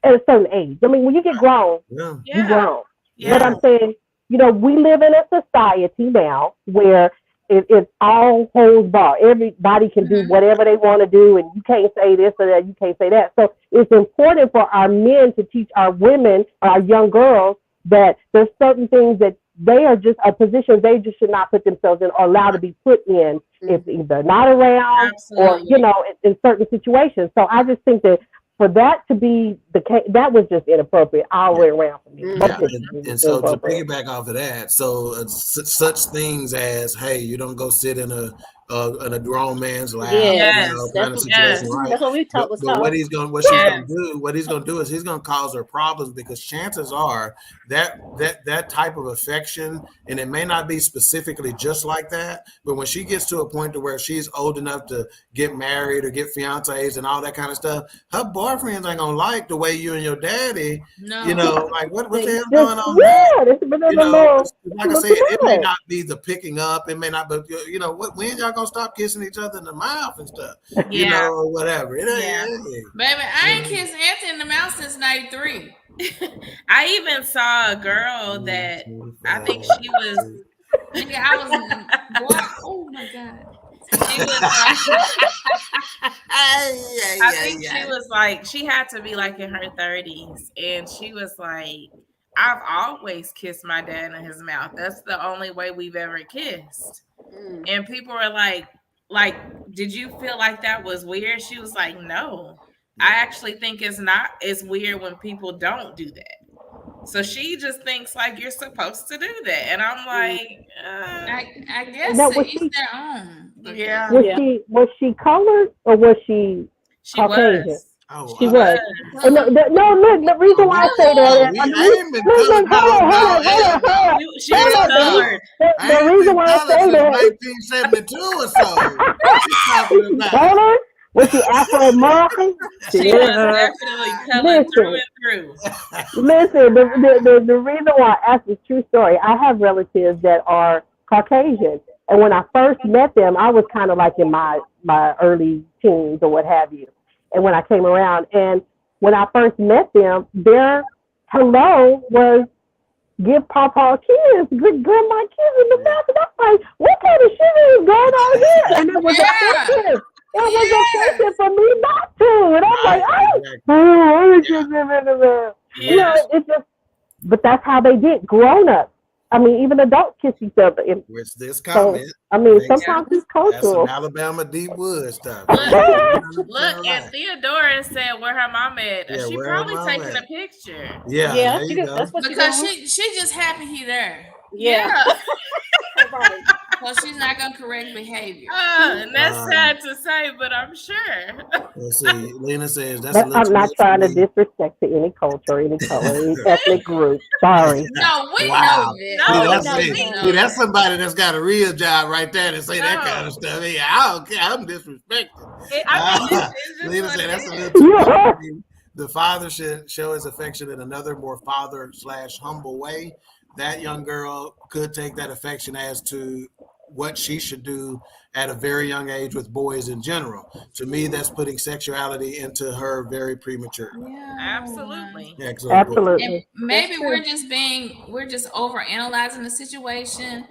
at a certain age. I mean, when you get grown, Yeah. you grown. Yeah. But I'm saying, you know, we live in a society now where it's all holds bar. Everybody can do whatever they want to do, and you can't say this or that, you can't say that. So it's important for our men to teach our women, our young girls, that there's certain things that they are just a position they just should not put themselves in or allow to be put in if either not around or, you know, in certain situations. So I just think that for that to be the case, that was just inappropriate all the way around for me. Yeah. And so to piggyback off of that, so such things as, hey, you don't go sit in a grown man's lap, Yes. you know, kind of situation, right? That's what we talked But about. what she's gonna do is he's gonna cause her problems, because chances are that type of affection, and it may not be specifically just like that, but when she gets to a point to where she's old enough to get married or get fiancés and all that kind of stuff, her boyfriends ain't gonna like the way you and your daddy, you know, like what the hell going on there? You know, like I said, it may not be the picking up, it may not, but you know, when y'all gonna stop kissing each other in the mouth and stuff, you know, or whatever. It ain't. Baby, I ain't kissed Anthony in the mouth since '93. I even saw a girl that I think she was. Nigga, I was. Boy, oh my god. She was like, I think she was like, she had to be like in her 30s, and she was like, I've always kissed my dad in his mouth. That's the only way we've ever kissed. And people were like, did you feel like that was weird? She was like, no. I actually think it's weird when people don't do that. So she just thinks like you're supposed to do that. And I'm like, I guess Now, to each their own. Yeah. Was she colored or was she Caucasian? Was. She was. And no, look, the reason why I say that She was colored. The reason why I say that 1972 or so. Colored? Was she Afro-American? She was definitely colored through and through. Listen, the reason why I asked this true story, I have relatives that are Caucasian. And when I first met them, I was kind of like in my early teens or what have you. And when I came around, and when I first met them, their hello was give Papa a kiss, good grandma kiss in the mouth. And I'm like, what kind of shit is going on here? And it was offensive. It was offensive for me not to. And I'm like, you know, it's just, but that's how they did. Grown up. I mean, even adults kiss each other. Which this comment. I mean, sometimes it's cultural. That's some Alabama deep wood stuff. Look, and Theodora said where her mom at. Yeah, she probably taking a picture. Yeah, that's what because she just happy he there. Yeah. So she's not gonna correct behavior. And that's sad to say, but I'm sure. Let's see. Lena says that's. But I'm not trying to disrespect to any culture, any color, any ethnic group. Sorry. No, we know that. That's somebody that's got a real job right there to say that kind of stuff. Yeah, I don't care. I'm disrespecting. Lena said that's a little too. The father should show his affection in another more father/humble way. That young girl could take that affection as to what she should do at a very young age with boys in general. To me, that's putting sexuality into her very premature. Yeah, absolutely. Absolutely. And maybe we're just over analyzing the situation,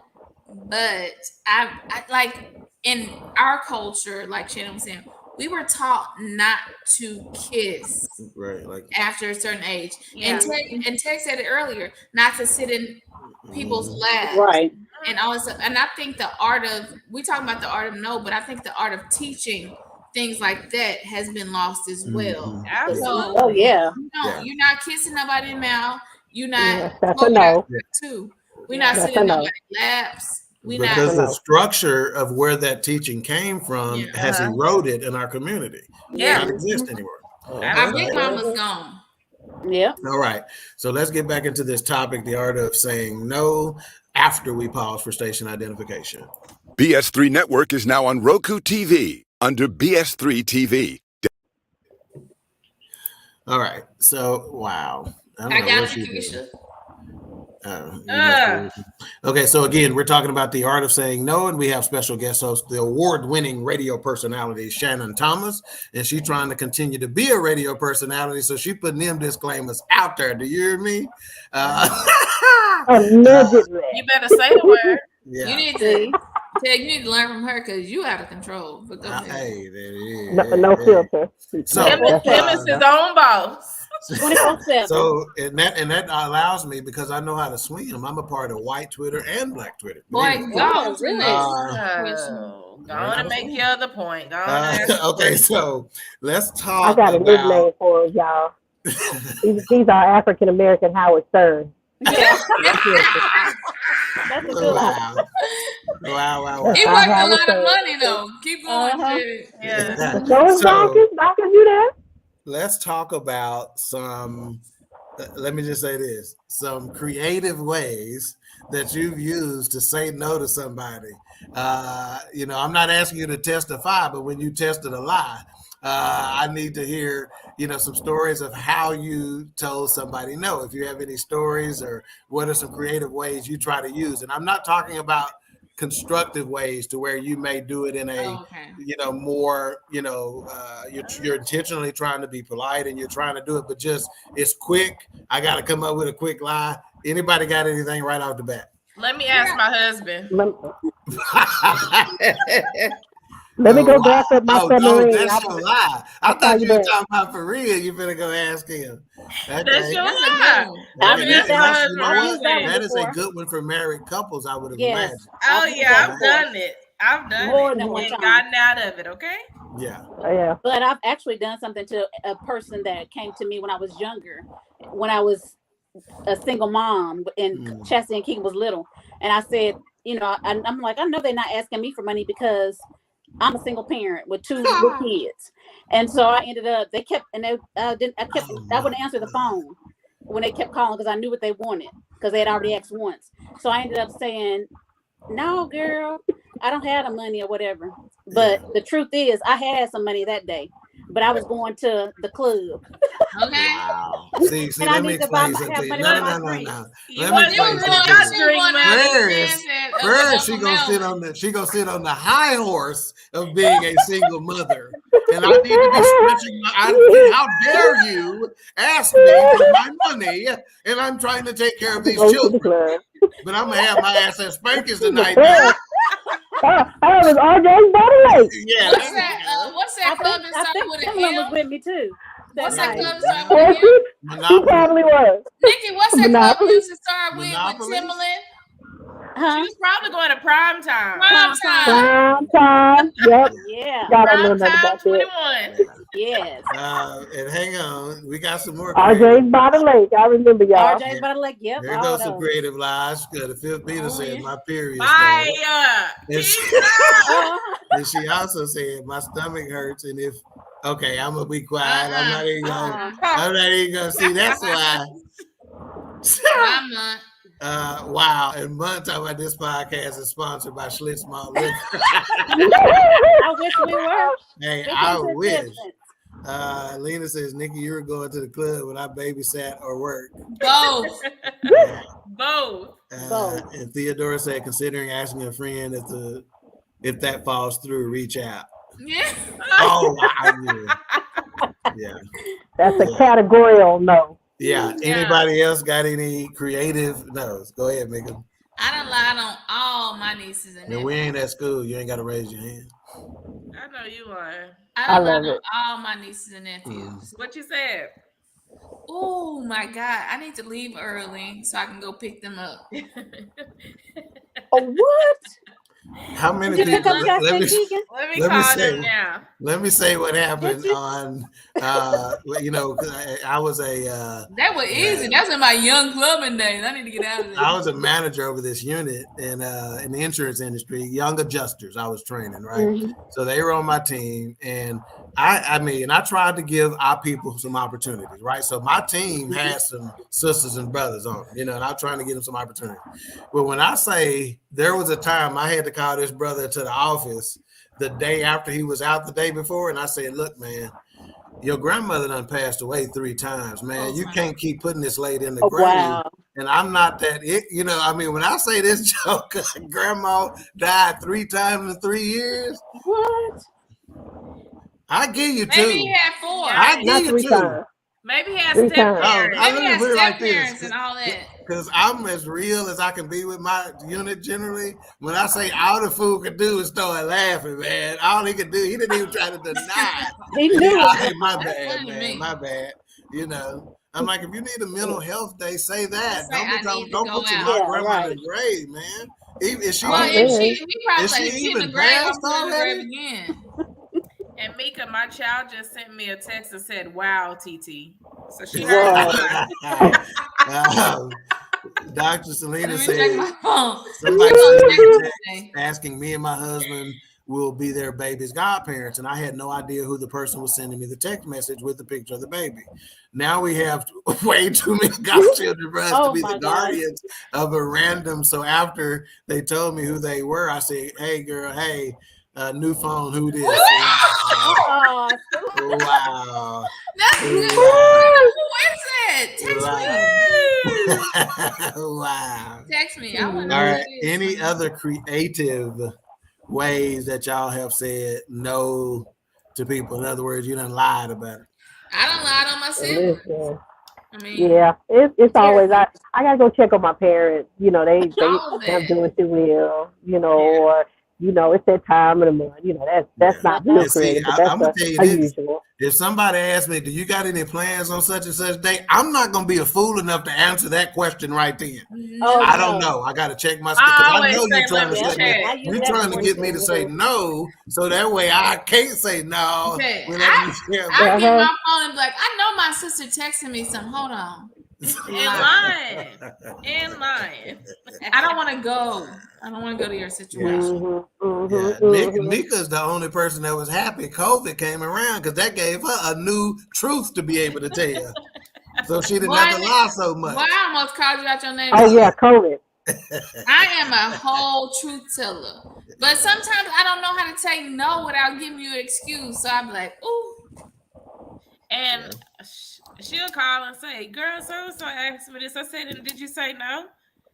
but I like in our culture, like Shannon was saying, we were taught not to kiss, right? Like after a certain age, and Ted said it earlier, not to sit in people's laps, right? And all this stuff. And I think we talk about the art of no, but I think the art of teaching things like that has been lost as well. Absolutely. So, you're not kissing nobody in the mouth. You're not. That's a no. We're not sitting in nobody's laps. Because the structure of where that teaching came from has eroded in our community. Yeah. It doesn't exist anymore. Our big mama's gone. Yeah. All right. So let's get back into this topic, the art of saying no after we pause for station identification. BS3 Network is now on Roku TV under BS3 TV. All right. So, wow. I got it, Keisha. Okay, so again, we're talking about the art of saying no, and we have special guest host, the award-winning radio personality, Shanon Thomas, and she's trying to continue to be a radio personality, so she putting them disclaimers out there. Do you hear me? Allegedly. You better say the word. Yeah. You need to learn from her because you out of control. But go ahead. Hey, there it is. No filter. So, Him is his own boss. 24/7. So and that allows me, because I know how to swim. I'm a part of white Twitter and black Twitter. Boy, go on to the really? next. Go on and make your other point. Go on and Okay, so let's talk. I got a new name for y'all. These are African American Howard Stern. Yeah. That's a good one. Wow. He worked a lot of money though. Keep going, Jay. yeah. You there? Let's talk about some, let me just say this, some creative ways that you've used to say no to somebody. I'm not asking you to testify, but when you tested a lie, I need to hear, some stories of how you told somebody no. If you have any stories, or what are some creative ways you try to use. And I'm not talking about constructive ways to where you may do it in a, more, you're intentionally trying to be polite and you're trying to do it, but just it's quick. I got to come up with a quick lie. Anybody got anything right off the bat? Let me ask my husband. Let me go back up my submarine. That's your lie. I thought you were talking about for real. You better go ask him. Okay. That's your lie. That is a good one for married couples, I would have imagined. Oh, yeah, I've done it. I've done More it than one and time. gotten out of it, okay? Yeah. Yeah. But I've actually done something to a person that came to me when I was younger, when I was a single mom and Chastity and King was little. And I said, I'm like, I know they're not asking me for money because I'm a single parent with two little kids. And so I ended up, I wouldn't answer the phone when they kept calling because I knew what they wanted because they had already asked once. So I ended up saying, no, girl, I don't have the money or whatever. But the truth is, I had some money that day, but I was going to the club. Okay. Wow. See, let me explain something to you. No. First, she gonna sit on the high horse of being a single mother, and I need to be stretching how dare you ask me for my money, and I'm trying to take care of these children, but I'm gonna have my ass at Spankers tonight. I was RJ's body weight. Yeah. What's that club that started with an was M? with me too. What's that club that started with an M? She probably was. Nikki, what's that club you used to start with Timberland? She was probably going to prime time. Prime time. Yep. Yeah. Prime time 21. Yes. And hang on, we got some more. RJ's by the lake. I remember y'all. RJ's by the lake. Yep. There goes some creative lies. The fifth Peter said my period. And she also said my stomach hurts, and if I'm gonna be quiet. I'm not even gonna see. That's why. I'm not. Wow. And one time about this podcast is sponsored by Schlitz Malt Liquor. I wish we were. Hey, I wish. Lena says, Nikki, you were going to the club when I babysat or worked. Both. Both. And Theodora said, considering asking a friend if that falls through, reach out. Yeah. Oh, yeah. That's a categorical no. Yeah. Anybody else got any creative no's? Go ahead, Mika. I done lied on all my nieces and nephews. And we ain't at school. You ain't got to raise your hand. I know you are. I love it. All my nieces and nephews. What you said? Oh my God. I need to leave early so I can go pick them up. Oh, what? How many people? Let me call them now. Let me say what happened on, I was that was easy. That's in my young clubbing days. I need to get out of there. I was a manager over this unit in the insurance industry, young adjusters I was training, right? Mm-hmm. So they were on my team, and I tried to give our people some opportunities, right? So my team had some sisters and brothers on, and I'm trying to give them some opportunity. But when I say there was a time I had to call this brother to the office the day after he was out the day before, and I said, look, man, your grandmother done passed away 3 times, man. Oh, You wow. can't keep putting this lady in the Oh, grave. wow. And I'm not that, I mean, when I say this joke, grandma died 3 times in 3 years, What? I give you 2. Maybe he had 4. Yeah. I Not give 3 you 2. times. Maybe he has 3 step times. parents. I Maybe he let me had put it step like this. parents and all that. Because I'm as real as I can be with my unit generally. When I say all the fool could do is start laughing, man. All he could do, he didn't even try to deny it. He knew it. My That's bad, funny to man. me. My bad. I'm like, if you need a mental health day, say that. Just say, I need to Don't go put your out. Yeah, grandma in right. the grave, man. Is she, Well, Oh, if man. he probably is like, she if she in even the grave, I'm passed putting in the grave already? again. And Mika, my child, just sent me a text and said, "Wow, TT." So she Whoa. heard Dr. Selena Let me said, check my phone. somebody We're gonna sent me text a him text today. asking me and my husband will be their baby's godparents, and I had no idea who the person was sending me the text message with the picture of the baby. Now we have way too many godchildren for us to Oh be my the God. guardians of a random. So after they told me who they were, I said, "Hey, girl, hey, new phone, who this?" Wow, wow, That's good. wow, Who is it? Text me. wow. Text me. I want to All know who right. it is. Any other creative ways that y'all have said no to people? In other words, you done lied about it. I don't lie on my siblings. Listen. I mean, Yeah, it's always seriously, I gotta go check on my parents. They all of not that. doing too well. Yeah. Or it's that time of the month. That's Yeah. not real And see, creative, but that's I'm gonna tell you this. unusual. If somebody asks me, do you got any plans on such and such day? I'm not gonna be a fool enough to answer that question right then. Oh, I No. don't no. know. I gotta check my I because I always know say, you're trying "Let to me Yep. set me. I check." use You're that trying to before get me to say no, so that way I can't say no. Okay. Whenever you share I me. get my phone and be like, I know my sister texting me something. Hold on. And lying. I don't want to go. I don't want to go to your situation. Yeah, Mika's the only person that was happy COVID came around because that gave her a new truth to be able to tell. So she didn't have to lie so much. Well, I almost called you out your name. Oh yeah, COVID. I am a whole truth teller. But sometimes I don't know how to say no without giving you an excuse. So I'm like, ooh. And she'll call and say, "Girl, so and so asked me this." I said, "And did you say no?"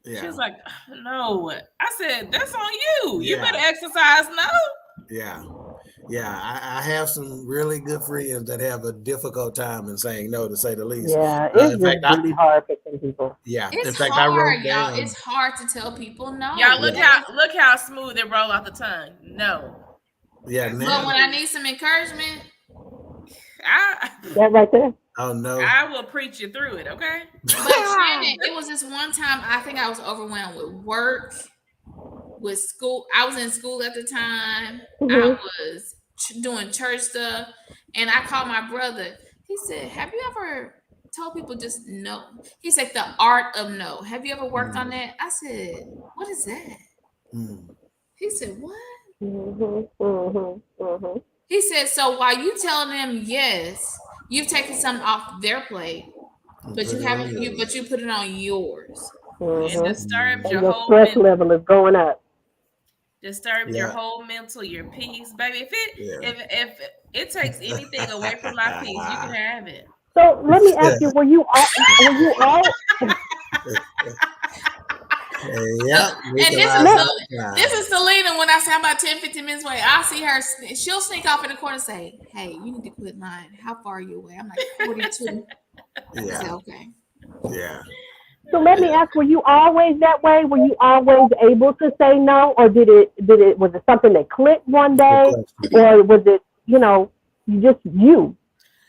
Yeah. She was like, "No." I said, "That's on you. You Yeah. better exercise no." Yeah. Yeah. I have some really good friends that have a difficult time in saying no, to say the least. Yeah, it's In just fact, really hard for some people. yeah. It's In fact, hard, I wrote y'all. down. It's hard to tell people no. Y'all look how smooth it roll off the tongue. No. Yeah. But Now. when I need some encouragement, That right there. Oh no. I will preach you through it, okay? but Shannon, it was this one time I think I was overwhelmed with work, with school. I was in school at the time. I was doing church stuff, and I called my brother. He said, "Have you ever told people just no?" He said, "The art of no. Have you ever worked on that?" I said, "What is that?" He said, "What?" He said, "So while you tell them yes, you've taken something off their plate, but you haven't. But you put it on yours. It disturbs And your your whole stress level is going up. Disturbs your whole mental, your peace, baby. If it takes anything away from my peace, you can have it." So let me ask you: were you all? Yeah. And this is Selena. When I say I'm about 10-15 minutes away, I see her. She'll sneak off in the corner and say, "Hey, you need to quit lying. How far are you away?" I'm like 42. Yeah. I say, "Okay." Yeah. So let me ask: were you always that way? Were you always able to say no, or was it something that clicked one day, or was it you?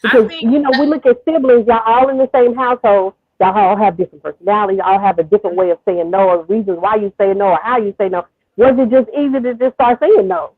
Because we look at siblings, y'all all in the same household, y'all all have different personalities, y'all have a different way of saying no, or reasons why you say no, or how you say no. Was it just easy to just start saying no?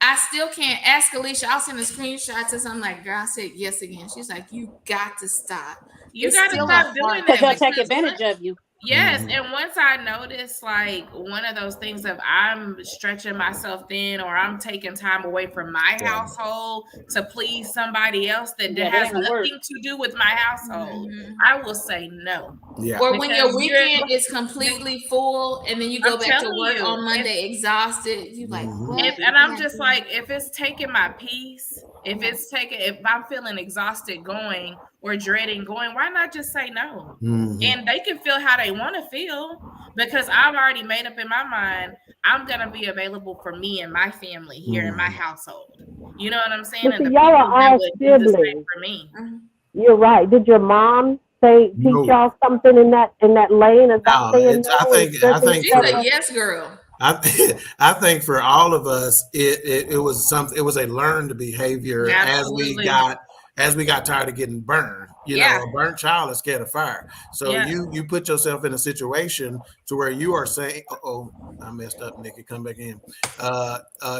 I still can't ask Alicia. I'll send a screenshot to something like, "Girl, I said yes again." She's like, "You got to stop. You got to stop doing that. Because they'll take advantage of you. Yes, and once I notice like one of those things of I'm stretching myself thin or I'm taking time away from my household to please somebody else that Yeah, that has ain't gonna work. nothing to do with my household, I will say no. Yeah. Or when your Because weekend is completely full and then you go I'm back to telling work you, on Monday exhausted, you like, what? and I'm just like, if it's taking my peace, if I'm feeling exhausted going or dreading going, why not just say no? And they can feel how they want to feel because I've already made up in my mind, I'm going to be available for me and my family here in my household. You know what I'm saying? But And see, the y'all people are that all would do the same siblings. for me. You're right. Did your mom teach No. y'all something in that lane about No, saying it's, no and She's stretching a yourself? yes girl. I think for all of us, it was something. It was a learned behavior Absolutely. as we got tired of getting burned. You know, a burnt child is scared of fire. So you put yourself in a situation to where you are saying, "Oh, I messed up, Nikki. Come back in."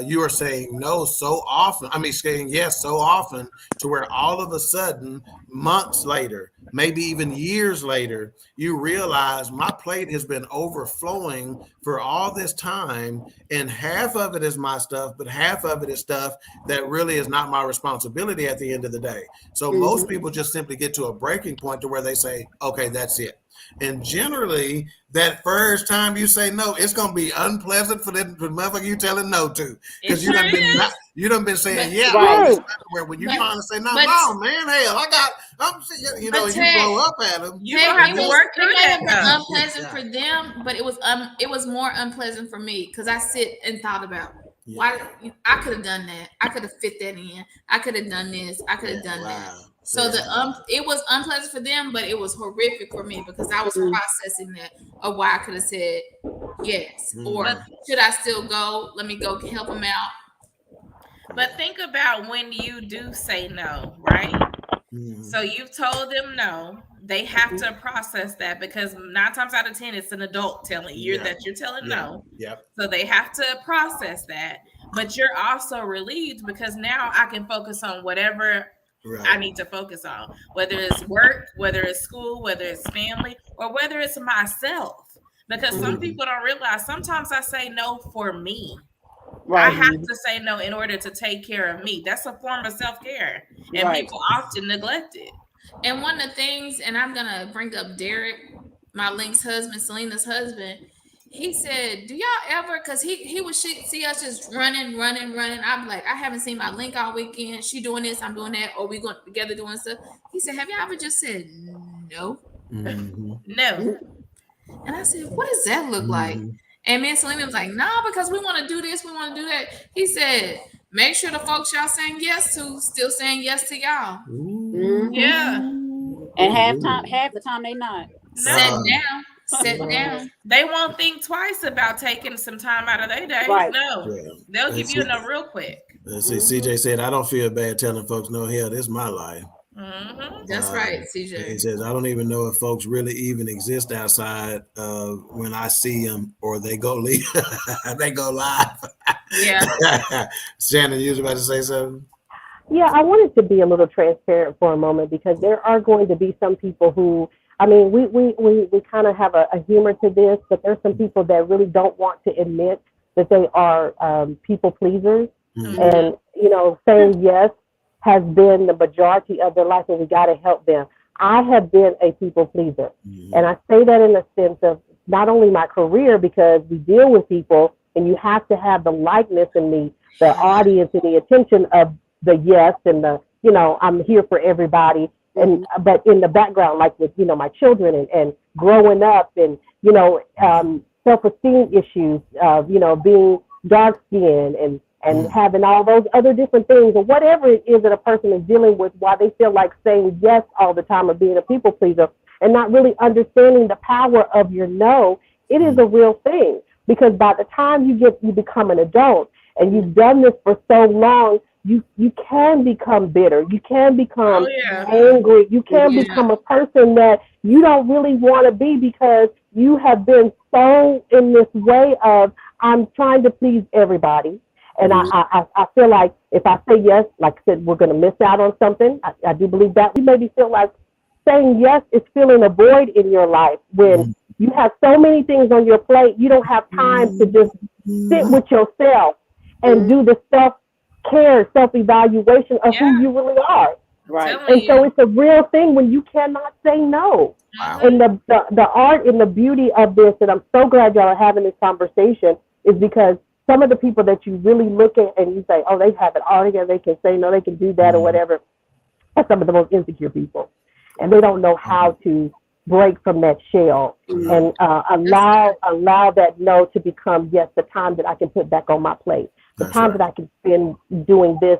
You are saying no so often. I mean, saying yes so often to where all of a sudden, months later, maybe even years later, you realize my plate has been overflowing for all this time, and half of it is my stuff, but half of it is stuff that really is not my responsibility at the end of the day. So most people just simply get to a breaking point to where they say, okay, that's it. And generally, that first time you say no, it's gonna be unpleasant for the motherfucker you telling no to, because you done been saying Right. where when you finally say no, but- no man, hell, you know, you blow up at them. You gonna have to work through It may have that. been unpleasant for them, but it was more unpleasant for me because I sit and thought about why I could have done that. I could have fit that in. I could have done this. I could have done that. So it was unpleasant for them, but it was horrific for me because I was processing that of why I could have said yes, or should I still go? Let me go help them out. But think about when you do say no, right? So you've told them no. They have to process that because 9 times out of 10, it's an adult telling you that you're telling no. So they have to process that. But you're also relieved because now I can focus on whatever I need to focus on, whether it's work, whether it's school, whether it's family, or whether it's myself. Because some people don't realize sometimes I say no for me. I have to say no in order to take care of me. That's a form of self-care. And people often neglect it. And one of the things, and I'm gonna bring up Derek, my Link's husband, Selena's husband. He said, "Do y'all ever?" Because he would see us just running. I'm like, I haven't seen my Link all weekend. She doing this, I'm doing that, or we going together doing stuff. He said, "Have y'all ever just said no?" No. And I said, "What does that look like?" And me and Selena was like, "No, because we want to do this, we want to do that." He said, "Make sure the folks y'all saying yes to still saying yes to y'all." Yeah. And half the time they not. Sit down. They won't think twice about taking some time out of their day. No. They'll give you a no real quick. Let's see. CJ said, I don't feel bad telling folks no, hell, this is my life. That's right, CJ. He says, I don't even know if folks really even exist outside when I see them or they go leave. They go live. Yeah. Shannon, you was about to say something? Yeah, I wanted to be a little transparent for a moment because there are going to be some people who, I mean, we kind of have a humor to this, but there's some people that really don't want to admit that they are people pleasers. And, you know, saying yes has been the majority of their life, and we got to help them. I have been a people pleaser. And I say that in the sense of not only my career, because we deal with people and you have to have the likeness and the audience and the attention of the yes and the, you know, I'm here for everybody. And, but in the background, like with, you know, my children and growing up and, you know, self-esteem issues of, you know, being dark skinned and having all those other different things or whatever it is that a person is dealing with, why they feel like saying yes all the time or being a people pleaser and not really understanding the power of your no. It is a real thing, because by the time you become an adult and you've done this for so long, you can become bitter. You can become angry. You can become a person that you don't really want to be because you have been so in this way of, I'm trying to please everybody. And I feel like if I say yes, like I said, we're going to miss out on something. I do believe that. You maybe feel like saying yes is filling a void in your life when You have so many things on your plate. You don't have time to just sit with yourself and do the self-care, self-evaluation of who Yeah. you really are. Right. Telling And so you. it's a real thing when you cannot say no. Wow. And the art and the beauty of this, and I'm so glad y'all are having this conversation, is because some of the people that you really look at and you say, oh, they have it all together, they can say no, they can do that or whatever, are some of the most insecure people. And they don't know how to break from that shell and allow that no to become, yes, the time that I can put back on my plate, the That's time right. that I can spend doing this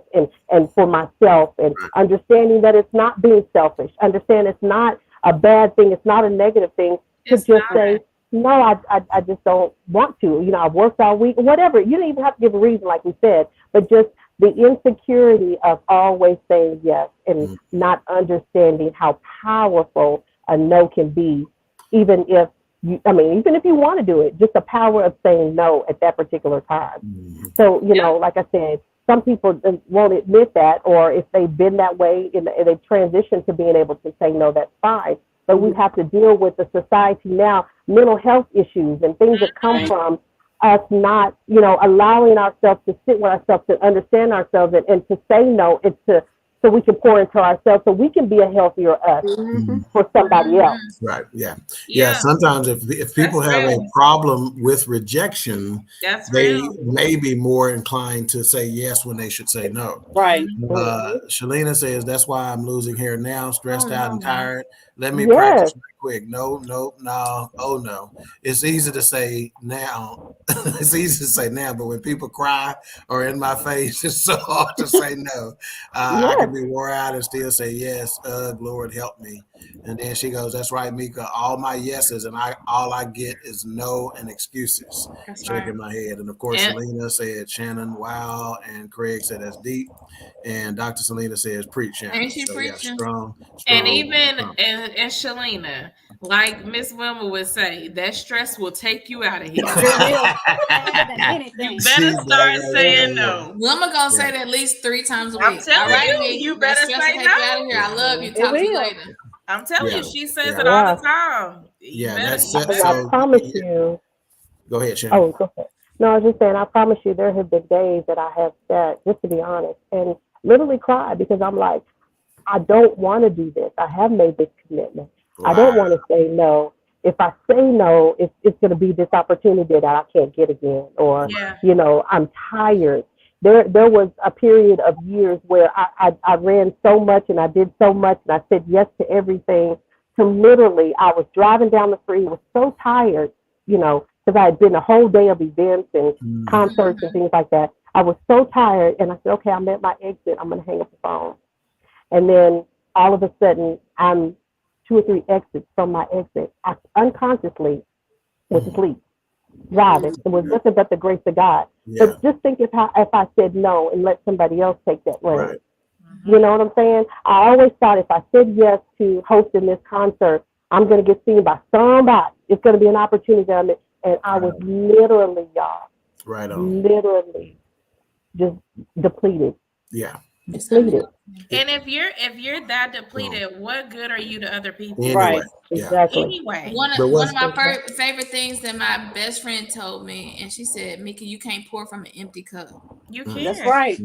and for myself, and understanding that it's not being selfish, understand it's not a bad thing, it's not a negative thing to It's just not. say, no, I just don't want to. You know, I worked all week, whatever. You don't even have to give a reason, like we said, but just the insecurity of always saying yes and not understanding how powerful a no can be, even if even if you want to do it, just the power of saying no at that particular time. So, you know, like I said, some people won't admit that, or if they've been that way and they've transitioned to being able to say no, that's fine. But we have to deal with the society now, mental health issues and things that come from us not, you know, allowing ourselves to sit with ourselves, to understand ourselves, and to say no, and so we can pour into ourselves, so we can be a healthier us for somebody else. Right. Yeah. Yeah. Sometimes if people That's have a real. problem with rejection, That's they real. may be more inclined to say yes when they should say no. Right. Shalina says, that's why I'm losing hair now, stressed out and tired. Let me Yes. practice right quick. No, oh no. It's easy to say now. It's easy to say now, but when people cry or in my face, it's so hard to say no. I Yes. can be wore out and still say yes. Lord help me. And then she goes, that's right, Mika. All my yeses and all I get is no and excuses. That's Shaking right. my head. And of course, And Selena said, Shannon, wow. And Craig said, that's deep. And Dr. Selena says, preach, Shannon. Ain't she So yeah, preaching? and strong. even and Shalina, like Miss Wilma would say, that stress will take you out of here. It will. Faster than You anything. better She's start that saying right. no. Wilma gonna say that at least 3 times a I'm week. All telling right, you, me. you That better stress will say take you out of no. here. I love you. It Talk to you will. later. I'm telling Yeah. you, she says Yeah. it all Yeah. the time. You Yeah, better, that's you it. Because I better. So promise you. go ahead, Shannon. Oh, go ahead. No, I was just saying, I promise you, there have been days that I have sat, just to be honest, and literally cried because I'm like, I don't want to do this. I have made this commitment. I Wow. don't want to say no. If I say no, it's going to be this opportunity that I can't get again, or Yeah. you know, I'm tired. There was a period of years where I ran so much and I did so much and I said yes to everything. To literally, I was driving down the street, was so tired, you know, because I had been a whole day of events and concerts and things like that. I was so tired, and I said, okay, I'm at my exit. I'm going to hang up the phone. And then all of a sudden, I'm 2 or 3 exits from my exit. I unconsciously was asleep, driving. It was nothing but the grace of God. Yeah. But just think if I said no and let somebody else take that lane. Right. You know what I'm saying? I always thought if I said yes to hosting this concert, I'm going to get seen by somebody. It's going to be an opportunity. And I was literally, y'all, Right on. literally just depleted. Yeah. Depleted. And if you're that depleted, what good are you to other people? Anyway. Right. Yeah. Exactly. Anyway. One But of what's my favorite things that my best friend told me, and she said, Mika, you can't pour from an empty cup. You That's can. right.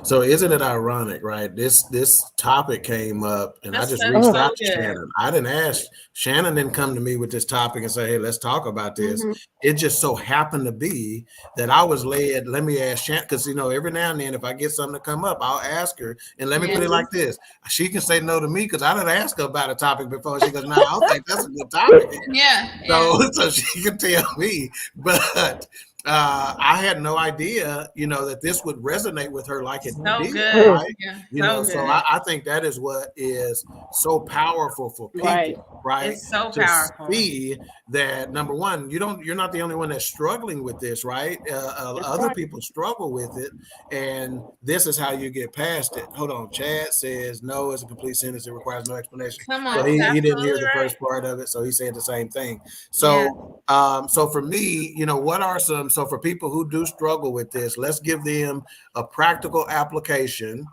So isn't it ironic, right? This topic came up and I That's just so reached so out to good. Shannon. I didn't ask. Shannon didn't come to me with this topic and say, hey, let's talk about this. It just so happened to be that I was led, let me ask Shannon, because you know, every now and then if I get something to come up, I'll ask her. And let me put it like this. She can say no to me because I didn't ask her about a topic before. She goes, no, I don't think that's a good topic. Yeah. So she can tell me, but I had no idea, you know, that this would resonate with her like it So did, good. right? Yeah. You So know, so good. I think that is what is so powerful for people, Right. right? It's so To powerful. see that number one, you're not the only one that's struggling with this, right? Other right. people struggle with it, and this is how you get past it. Hold on, Chad says no is a complete sentence; it requires no explanation. Come So on. he didn't hear Absolutely the right. first part of it, so he said the same thing. Yeah. So for me, you know, what are some, so for people who do struggle with this, let's give them a practical application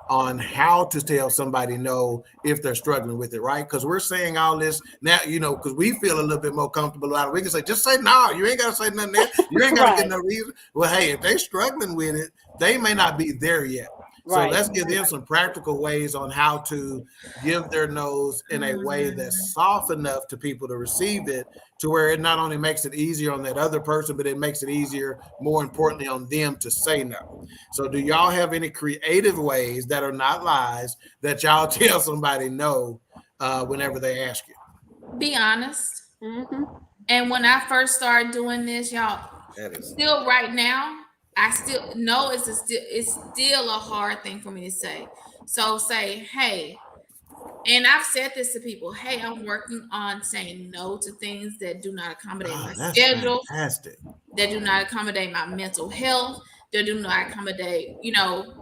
on how to tell somebody no if they're struggling with it, right? Because we're saying all this now, because we feel a little bit more comfortable about it. We can say, just say no. You ain't got to say nothing there. You ain't got to Right. get no reason. Well, hey, if they're struggling with it, they may not be there yet. So Right. let's give them some practical ways on how to give their no's in a way that's soft enough to people to receive it, to where it not only makes it easier on that other person, but it makes it easier, more importantly, on them to say no. So do y'all have any creative ways that are not lies that y'all tell somebody no whenever they ask you? Be honest. Mm-hmm. And when I first started doing this, y'all, That is still right now, I still know it's still a hard thing for me to say. So say, hey, and I've said this to people, hey, I'm working on saying no to things that do not accommodate my that's schedule, fantastic. that do not accommodate my mental health, that do not accommodate,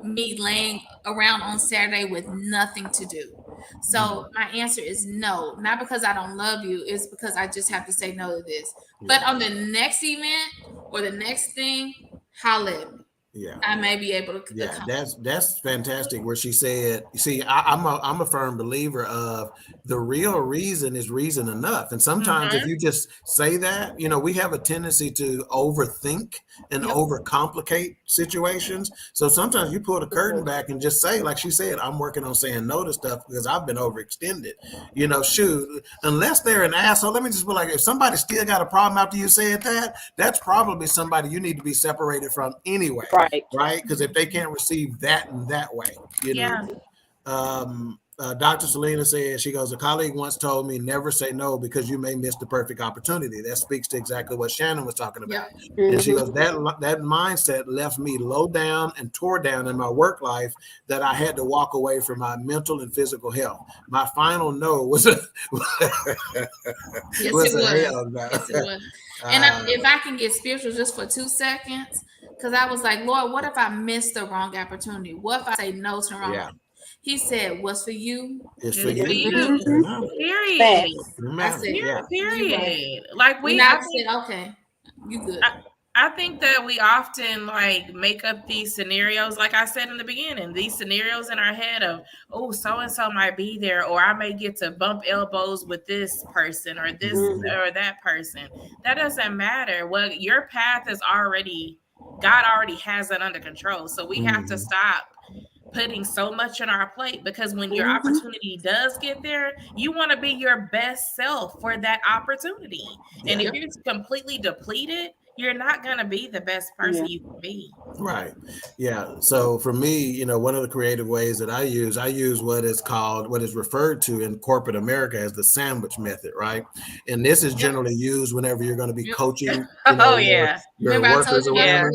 me laying around on Saturday with nothing to do. So my answer is no, not because I don't love you, it's because I just have to say no to this. But on the next event or the next thing, holla at me. Yeah. I may be able to. Yeah, that's fantastic. Where she said, "See, I'm a firm believer of the real reason is reason enough." And sometimes if you just say that, we have a tendency to overthink and overcomplicate situations. So sometimes you pull the curtain back and just say, like she said, "I'm working on saying no to stuff because I've been overextended." Shoot, unless they're an asshole, let me just be like, if somebody still got a problem after you said that, that's probably somebody you need to be separated from anyway. Right? Because if they can't receive that in that way, Dr. Selena says, she goes, a colleague once told me, never say no because you may miss the perfect opportunity. That speaks to exactly what Shanon was talking about. And she goes, that mindset left me low down and tore down in my work life that I had to walk away from my mental and physical health. My final no was a hell no. Yes, it was. And if I can get spiritual just for 2 seconds, because I was like, Lord, what if I miss the wrong opportunity? What if I say no to the wrong? Yeah. He said, what's for you? It's for you. Period. I said, period. Like I said, okay, you good. I think that we often make up these scenarios, like I said in the beginning, these scenarios in our head of, oh, so-and-so might be there, or I may get to bump elbows with this person or this or that person. That doesn't matter. Well, your path is God already has it under control. So we have to stop putting so much on our plate, because when your opportunity does get there, you want to be your best self for that opportunity. And if you're completely depleted, you're not going to be the best person you can be. Right. Yeah. So for me, one of the creative ways that I use what is referred to in corporate America as the sandwich method. Right. And this is generally used whenever you're going to be coaching, your workers or whatever.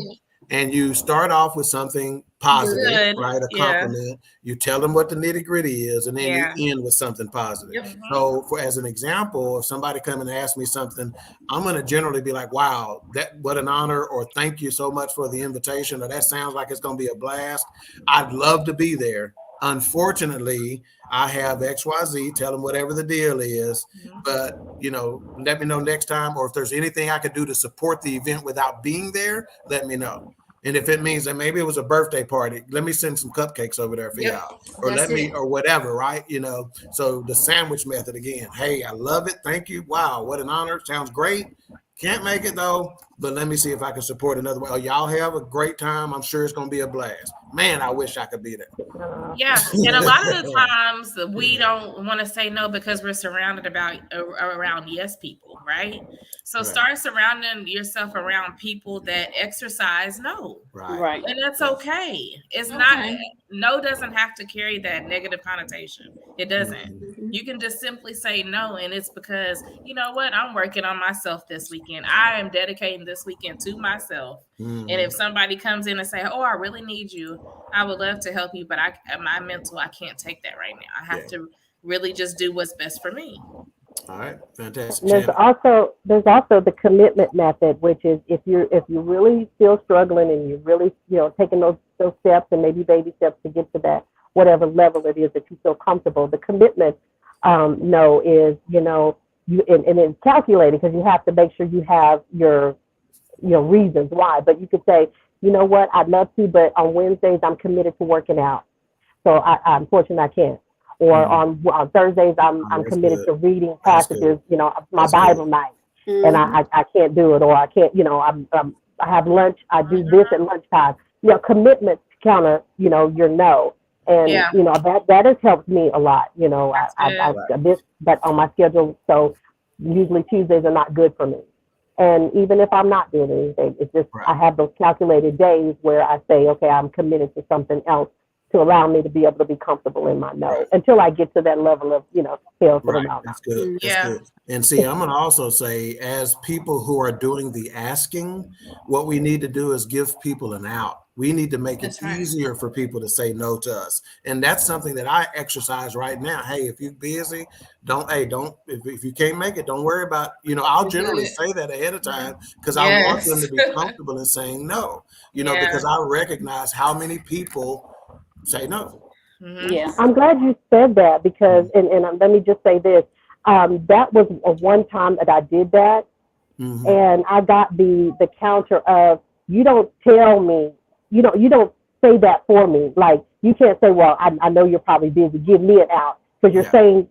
And you start off with something positive, right? A compliment. You tell them what the nitty gritty is, and then you end with something positive. So, as an example, if somebody come and ask me something, I'm going to generally be like, "Wow, what an honor!" or "Thank you so much for the invitation," or "That sounds like it's going to be a blast. I'd love to be there. Unfortunately, I have XYZ, tell them whatever the deal is, but let me know next time, or if there's anything I could do to support the event without being there, let me know. And if it means that maybe it was a birthday party, let me send some cupcakes over there for y'all, or or whatever, right? So the sandwich method again. Hey, I love it. Thank you. Wow, what an honor. Sounds great. Can't make it though, but let me see if I can support another way. Oh, y'all have a great time. I'm sure it's going to be a blast. Man, I wish I could be there. Yeah, and a lot of the times we don't want to say no because we're surrounded around yes people, right? So start surrounding yourself around people that exercise no. Right. And that's okay. It's not, no doesn't have to carry that negative connotation. It doesn't. You can just simply say no, and it's because, you know what, I'm working on myself this weekend. I am dedicating this weekend to myself. And if somebody comes in and say, oh, I really need you, I would love to help you, but I can't take that right now. I have to really just do what's best for me. All right, fantastic. There's also the commitment method, which is if you really still struggling and you're really taking those steps and maybe baby steps to get to that whatever level it is that you feel comfortable. The commitment no is and it's calculated, because you have to make sure you have your reasons why. But you could say, you know what, I'd love to, but on Wednesdays I'm committed to working out. So unfortunately I can't. Or on Thursdays I'm That's committed good. to reading That's passages, good. my That's Bible good. night, and I can't do it, or I can't, I have lunch, I do this at lunchtime. Commitments counter, your no. And Yeah. that has helped me a lot. That's I good. this but on my schedule, so usually Tuesdays are not good for me. And even if I'm not doing anything, it's just Right. I have those calculated days where I say, okay, I'm committed to something else to allow me to be able to be comfortable in my no Right. until I get to that level of, hell to the Right. mountain. That's good. That's Yeah. good. And see, I'm going to also say, as people who are doing the asking, what we need to do is give people an out. We need to make it That's right. easier for people to say no to us. And that's something that I exercise right now. Hey, if you're busy, if you can't make it, don't worry about, I'll You're generally good. say that ahead of time because I want them Yes. to be comfortable in saying no, Yeah. because I recognize how many people say no. Yeah. I'm glad you said that because, and let me just say this, that was one time that I did that, Mhm. and I got the counter of, you don't tell me, you don't say that for me. Like, you can't say, well, I know you're probably busy, give me an out, because you're Yeah. saying,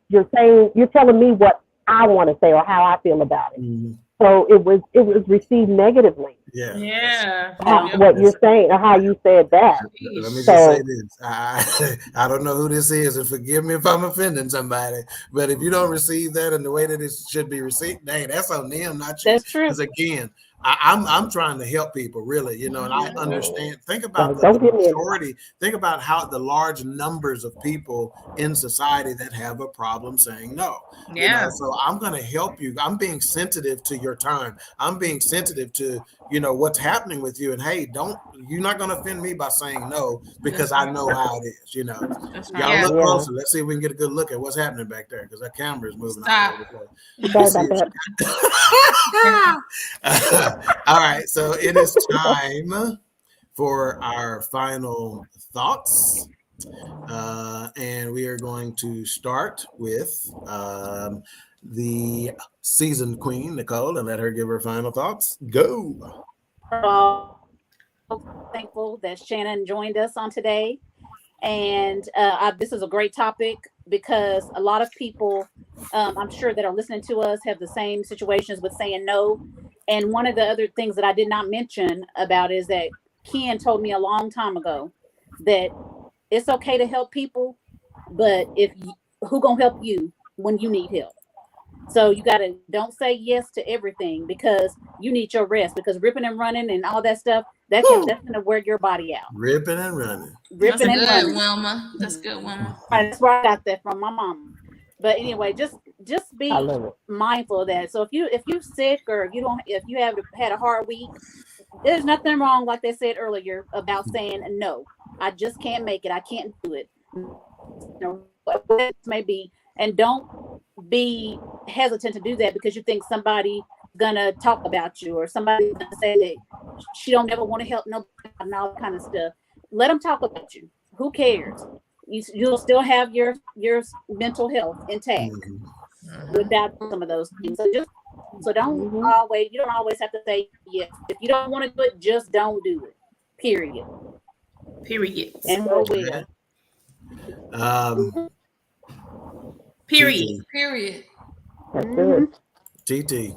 you're telling me what I want to say or how I feel about it. Mhm. So it was received negatively. Yeah. Yeah. What you're saying or how you said that. Let me just say So this. I don't know who this is, and forgive me if I'm offending somebody, but if you don't receive that in the way that it should be received, dang, that's on them, not you. That's true. Because again, I'm trying to help people, really, and I understand. Think about like, the don't get me in majority. Think about how the large numbers of people in society that have a problem saying no. Yeah. So I'm going to help you. I'm being sensitive to your time. I'm being sensitive to what's happening with you. And hey, you're not going to offend me by saying no because I know how it is. That's Y'all right. look Yeah. closer. Let's see if we can get a good look at what's happening back there because that camera is moving all Stop. over the place. Sorry about that. All right, so it is time for our final thoughts. And we are going to start with the seasoned queen, Nicole, and let her give her final thoughts. Go. Thankful that Shannon joined us on today. And this is a great topic because a lot of people, I'm sure, that are listening to us have the same situations with saying no. And one of the other things that I did not mention about is that Ken told me a long time ago that it's okay to help people, but who gonna help you when you need help? So you gotta don't say yes to everything because you need your rest. Because ripping and running and all that stuff that's gonna wear your body out. Ripping and running. That's Ripping and good, running. Wilma. That's good, Wilma. That's where I got that from my mom. But anyway, just I be love it. mindful of that. So if you're sick or if you have had a hard week, there's nothing wrong, like they said earlier, about saying no. I just can't make it. I can't do it. Whatever it may be, and don't be hesitant to do that because you think somebody gonna talk about you or somebody's gonna say that she don't ever want to help nobody and all that kind of stuff. Let them talk about you. Who cares? You'll still have your mental health intact without some of those things. So don't always, you don't always have to say yes. If you don't want to do it, just don't do it. Period. And we'll will. Period. Period. That's good. TT.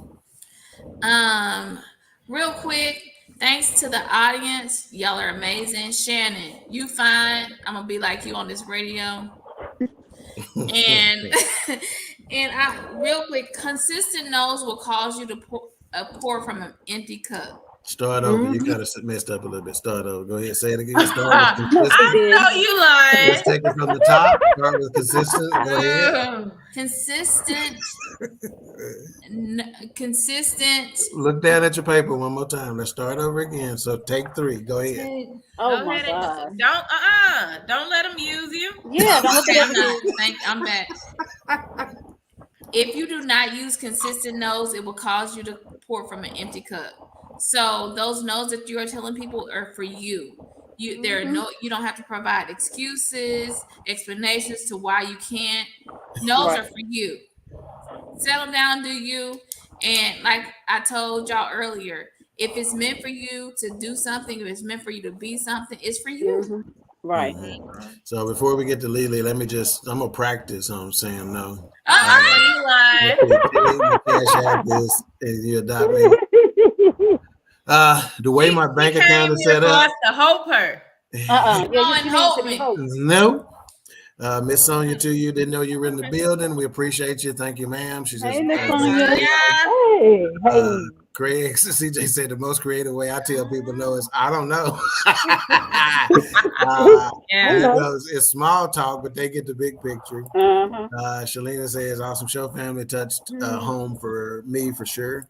Real quick, thanks to the audience. Y'all are amazing. Shannon, you fine. I'm gonna be like you on this radio. And and real quick, consistent no's will cause you to pour from an empty cup. Start over. You kind of messed up a little bit. Start over. Go ahead. Say it again. Start with I consistent. know you lying. Let's take it from the top. Start with consistent. Go ahead. Consistent. Look down at your paper one more time. Let's start over again. So take 3. Go ahead. Oh Go my ahead God. and don't let them use you. Yeah, don't look Okay, at I'm back. If you do not use consistent no's, it will cause you to pour from an empty cup. So those no's that you are telling people are for you. You don't have to provide excuses, explanations to why you can't. No's are for you. Settle down, do you? And like I told y'all earlier, if it's meant for you to do something, if it's meant for you to be something, it's for you. Right. So before we get to Lily, I'm gonna practice on saying no. You lied. My cash app is you adopt me. The way my bank He account came is here set for up. us to hope her. Yeah, Oh, she and needs to hold be me. hoped. No. Miss Sonia, to you, didn't know you were in the building. We appreciate you. Thank you, ma'am. She says, Hey, Miss thank Sonia. you. Yeah. Hey. Craig, CJ said the most creative way I tell people no is I don't know. Yeah. It's small talk, but they get the big picture. Uh-huh. Shalina says, awesome show, family. Touched home for me for sure.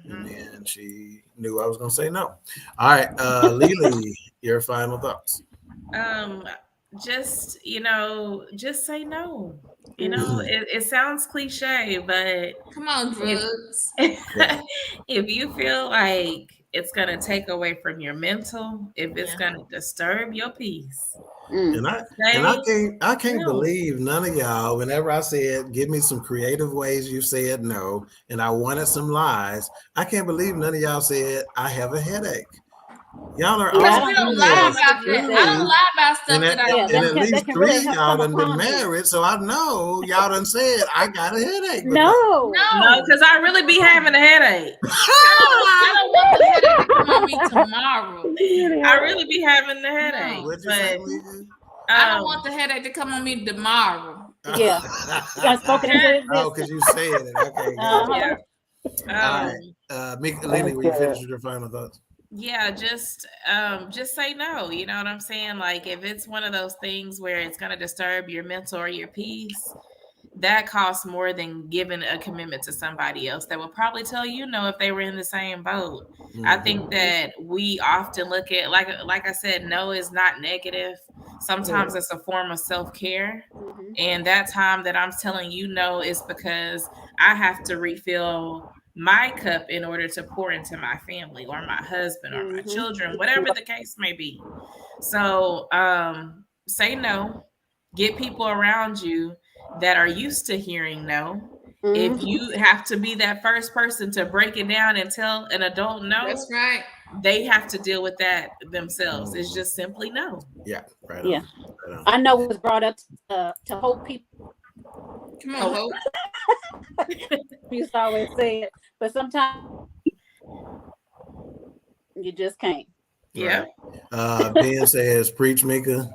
And then she knew I was going to say no. All right. Lily, your final thoughts. Just just say no. It sounds cliche, but Come on, drugs. if you feel like it's gonna take away from your mental, if it's gonna disturb your peace, And I can't believe none of y'all, whenever I said, give me some creative ways you said no, and I wanted some lies, I can't believe none of y'all said, I have a headache. Y'all are Because all we don't females. lie about that. I don't lie about stuff that I don't And do. at least that can 3 really of y'all come done been upon you. married, so I know y'all done said, I got a headache. No, because I really be having a headache. I don't want the headache to come on me tomorrow. I really be having the headache. What'd you say, But Lisa? I don't want the headache to come on me tomorrow. Yeah. You got spoken into existence. Oh, because you said it. Okay, good. Uh-huh. All right. Lily, will you finish with your final thoughts? Yeah, just say no. You know what I'm saying? Like if it's one of those things where it's gonna disturb your mental or your peace, that costs more than giving a commitment to somebody else that will probably tell you no if they were in the same boat. I think that we often look at like I said, no is not negative. Sometimes it's a form of self-care. And that time that I'm telling you no is because I have to refill my cup in order to pour into my family or my husband or my children, whatever the case may be. So say no, get people around you that are used to hearing no. If you have to be that first person to break it down and tell an adult no, that's right. They have to deal with that themselves. It's just simply no. Yeah, right Yeah. on. Right on. I know it was brought up to hold people. Come on, Hope. We used to always say it, but sometimes you just can't. Yeah. Ben says, preach, Mika.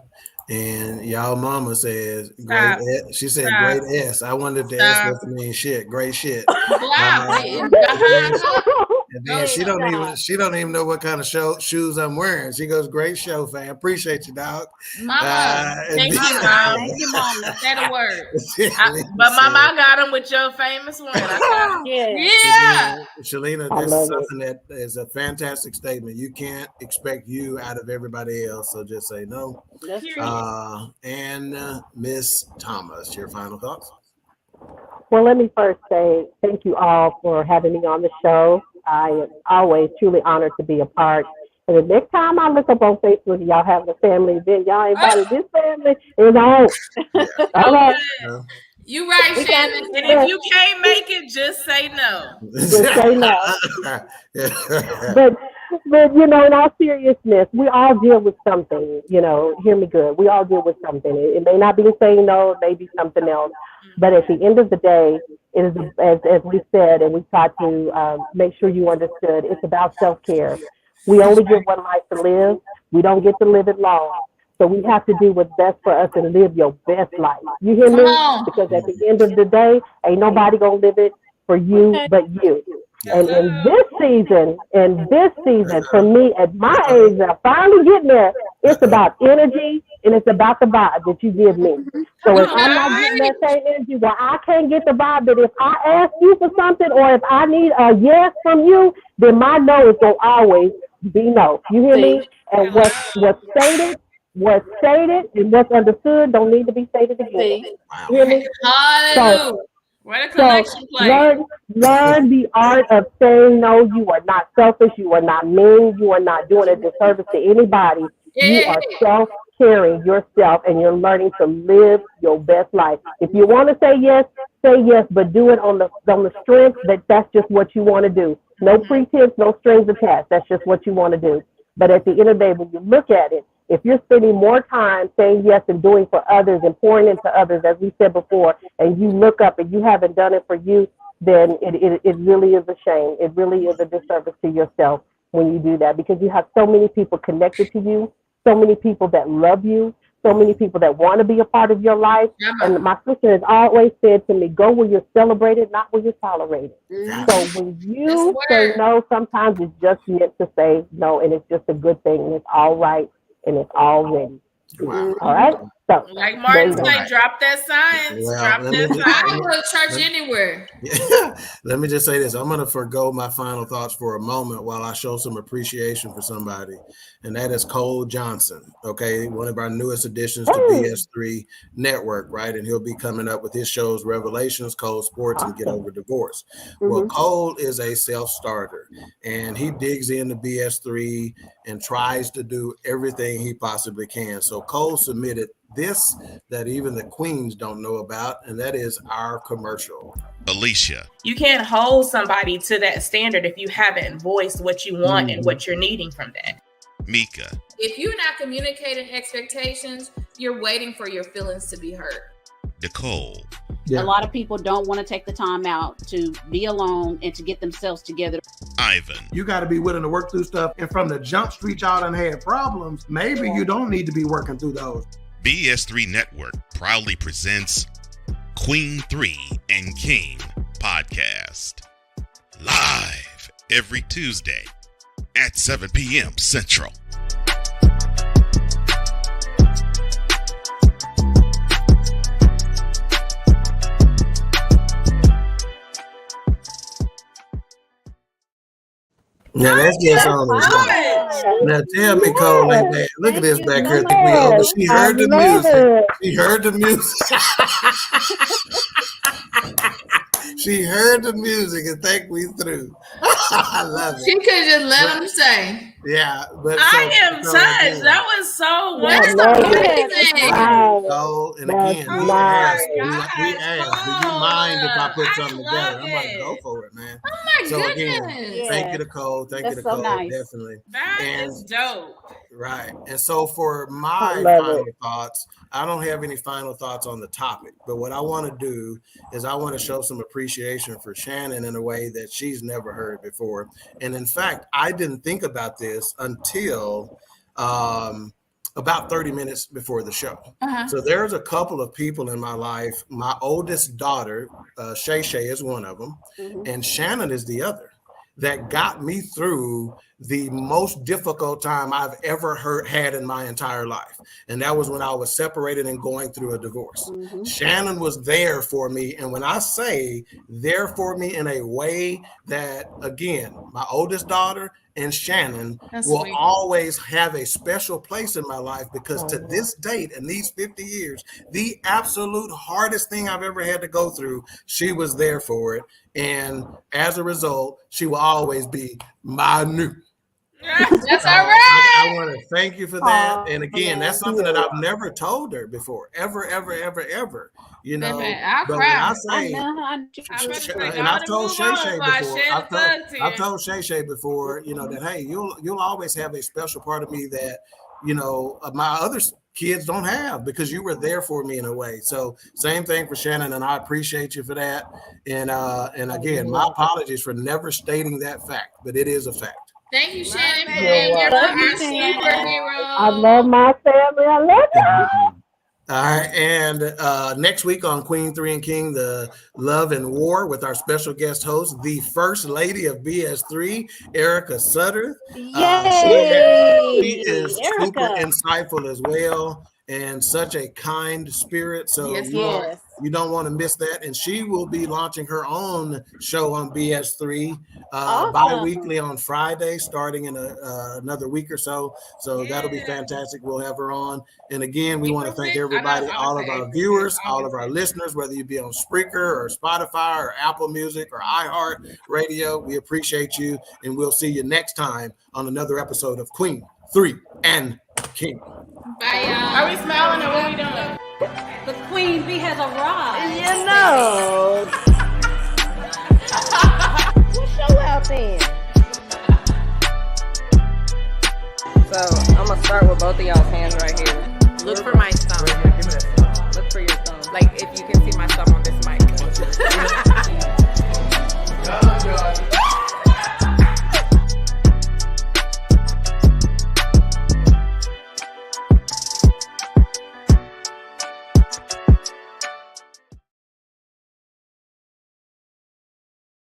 And y'all mama says, Stop. great S. She said, Stop. great S. I wanted the S supposed to mean shit. Great shit. And then she don't even know what kind of shoes I'm wearing. She goes, great show, fam. Appreciate you, dog. Mama. Thank you, Mom. Thank you, Mama. Say the word. But Mama, I got them with your famous one. Yeah. Shalina, this is something that is a fantastic statement. You can't expect you out of everybody else, so just say no. That's true. And Miss Thomas, your final thoughts? Well, let me first say thank you all for having me on the show. I am always truly honored to be a part. And the next time I look up on Facebook and y'all having a family event, y'all invited this family, it's on. All right. You right, Shannon. And if you can't make it, just say no. Just say no. But you know, in all seriousness, we all deal with something. You know, hear me good. We all deal with something. It may not be saying no, it may be something else. But at the end of the day, it is, as we said, and we tried to make sure you understood, it's about self-care. We only get one life to live. We don't get to live it long. So we have to do what's best for us and live your best life. You hear me? Because at the end of the day, ain't nobody going to live it for you but you. And in this season, for me, at my age, I'm finally getting there, it's about energy and it's about the vibe that you give me. So if I'm not getting that same energy, well, I can't get the vibe that if I ask you for something or if I need a yes from you, then my no is going to always be no. You hear me? And what's stated and what's understood don't need to be stated again. You hear me? Hallelujah. Where the collection plate? Learn the art of saying no. You are not selfish. You are not mean. You are not doing a disservice to anybody. You are self-caring yourself, and you're learning to live your best life. If you want to say yes, but do it on the strength that that's just what you want to do. No pretense, no strings attached. That's just what you want to do. But at the end of the day, when you look at it, if you're spending more time saying yes and doing for others and pouring into others, as we said before, and you look up and you haven't done it for you, then it really is a shame. It really is a disservice to yourself when you do that, because you have so many people connected to you, so many people that love you, so many people that want to be a part of your life. And my sister has always said to me, go where you're celebrated, not where you're tolerated. So when you say no, sometimes it's just meant to say no, and it's just a good thing, and it's all right, and it's all ready. Wow. All right? So, like Martin said, drop that science. Well, drop let that me just- I science. can go to church anywhere. Let me just say this. I'm going to forgo my final thoughts for a moment while I show some appreciation for somebody, and that is Cole Johnson, okay? One of our newest additions to BS3 Network, right? And he'll be coming up with his shows, Revelations, Cole Sports, and Get Over Divorce. Well, Cole is a self-starter, and he digs into BS3 and tries to do everything he possibly can. So Cole submitted this that even the queens don't know about, and that is our commercial. Alicia, You can't hold somebody to that standard if you haven't voiced what you want and what you're needing from that. Mika, If you're not communicating expectations, you're waiting for your feelings to be hurt. Nicole, A lot of people don't want to take the time out to be alone and to get themselves together. Ivan, You got to be willing to work through stuff, and from the jump street y'all done had problems, maybe you don't need to be working through those. BS3 Network proudly presents Queen3 and King podcast. Live every Tuesday at 7 p.m. Central. Now let's get on this. Now tell me, Cole, ain't bad. Look at this back here. Think we over. She heard the music. She heard the music. She heard the music and think we through. I love She it. could just let them say. Yeah, but I am touched. again, That was so That's wonderful. amazing. Wow. Cole, and That's again, we nice. asked, we asked, do you mind if I put something together? I'm like, go for it, man. Oh my So goodness. again, thank you to Cole. Thank you That's to so Cole. nice. Definitely. That And- is dope. Right. And so for I my love final it. thoughts, I don't have any final thoughts on the topic, but what I want to do is I want to show some appreciation for Shannon in a way that she's never heard before. And in fact, I didn't think about this until about 30 minutes before the show. Uh-huh. So there's a couple of people in my life. My oldest daughter, Shay Shay, is one of them, and Shannon is the other, that got me through the most difficult time I've ever had in my entire life. And that was when I was separated and going through a divorce. Shannon was there for me. And when I say there for me in a way that, again, my oldest daughter and Shannon That's will sweet. always have a special place in my life, because to this date, in these 50 years, the absolute hardest thing I've ever had to go through, she was there for it. And as a result, she will always be my new. That's So all right. I want to thank you for that. Aw, And again, that's something that I've never told her before, ever. You know, Baby, I'll but when cry. I say, and I've told Shay Shay before. I've told Shay Shay before, you know, that hey, you'll always have a special part of me that, you know, my other kids don't have, because you were there for me in a way. So same thing for Shannon, and I appreciate you for that. And again, my apologies for never stating that fact, but it is a fact. Thank you, Shannon, for Love being here for Love our you, Shannon. superhero. I love my family. I love you. All right, and next week on Queen3 and King, the Love and War, with our special guest host, the First Lady of BS3, Erica Sutter. Yay! She is super Erica. insightful as well, and such a kind spirit. So Yes, Yes. you don't want to miss that. And she will be launching her own show on BS3 Awesome. bi-weekly on Friday, starting in another week or so. So that'll be fantastic. We'll have her on. And again, we want to thank everybody, all of our viewers, all of our listeners, whether you be on Spreaker or Spotify or Apple Music or iHeart Radio. We appreciate you, and we'll see you next time on another episode of Queen3 and King. Bye, y'all. Are we smiling or what we doing? The Queen Bee has arrived. You know. We'll show out then. So I'm gonna start with both of y'all's hands right here. Look for my thumb. Look for your thumb. Like if you can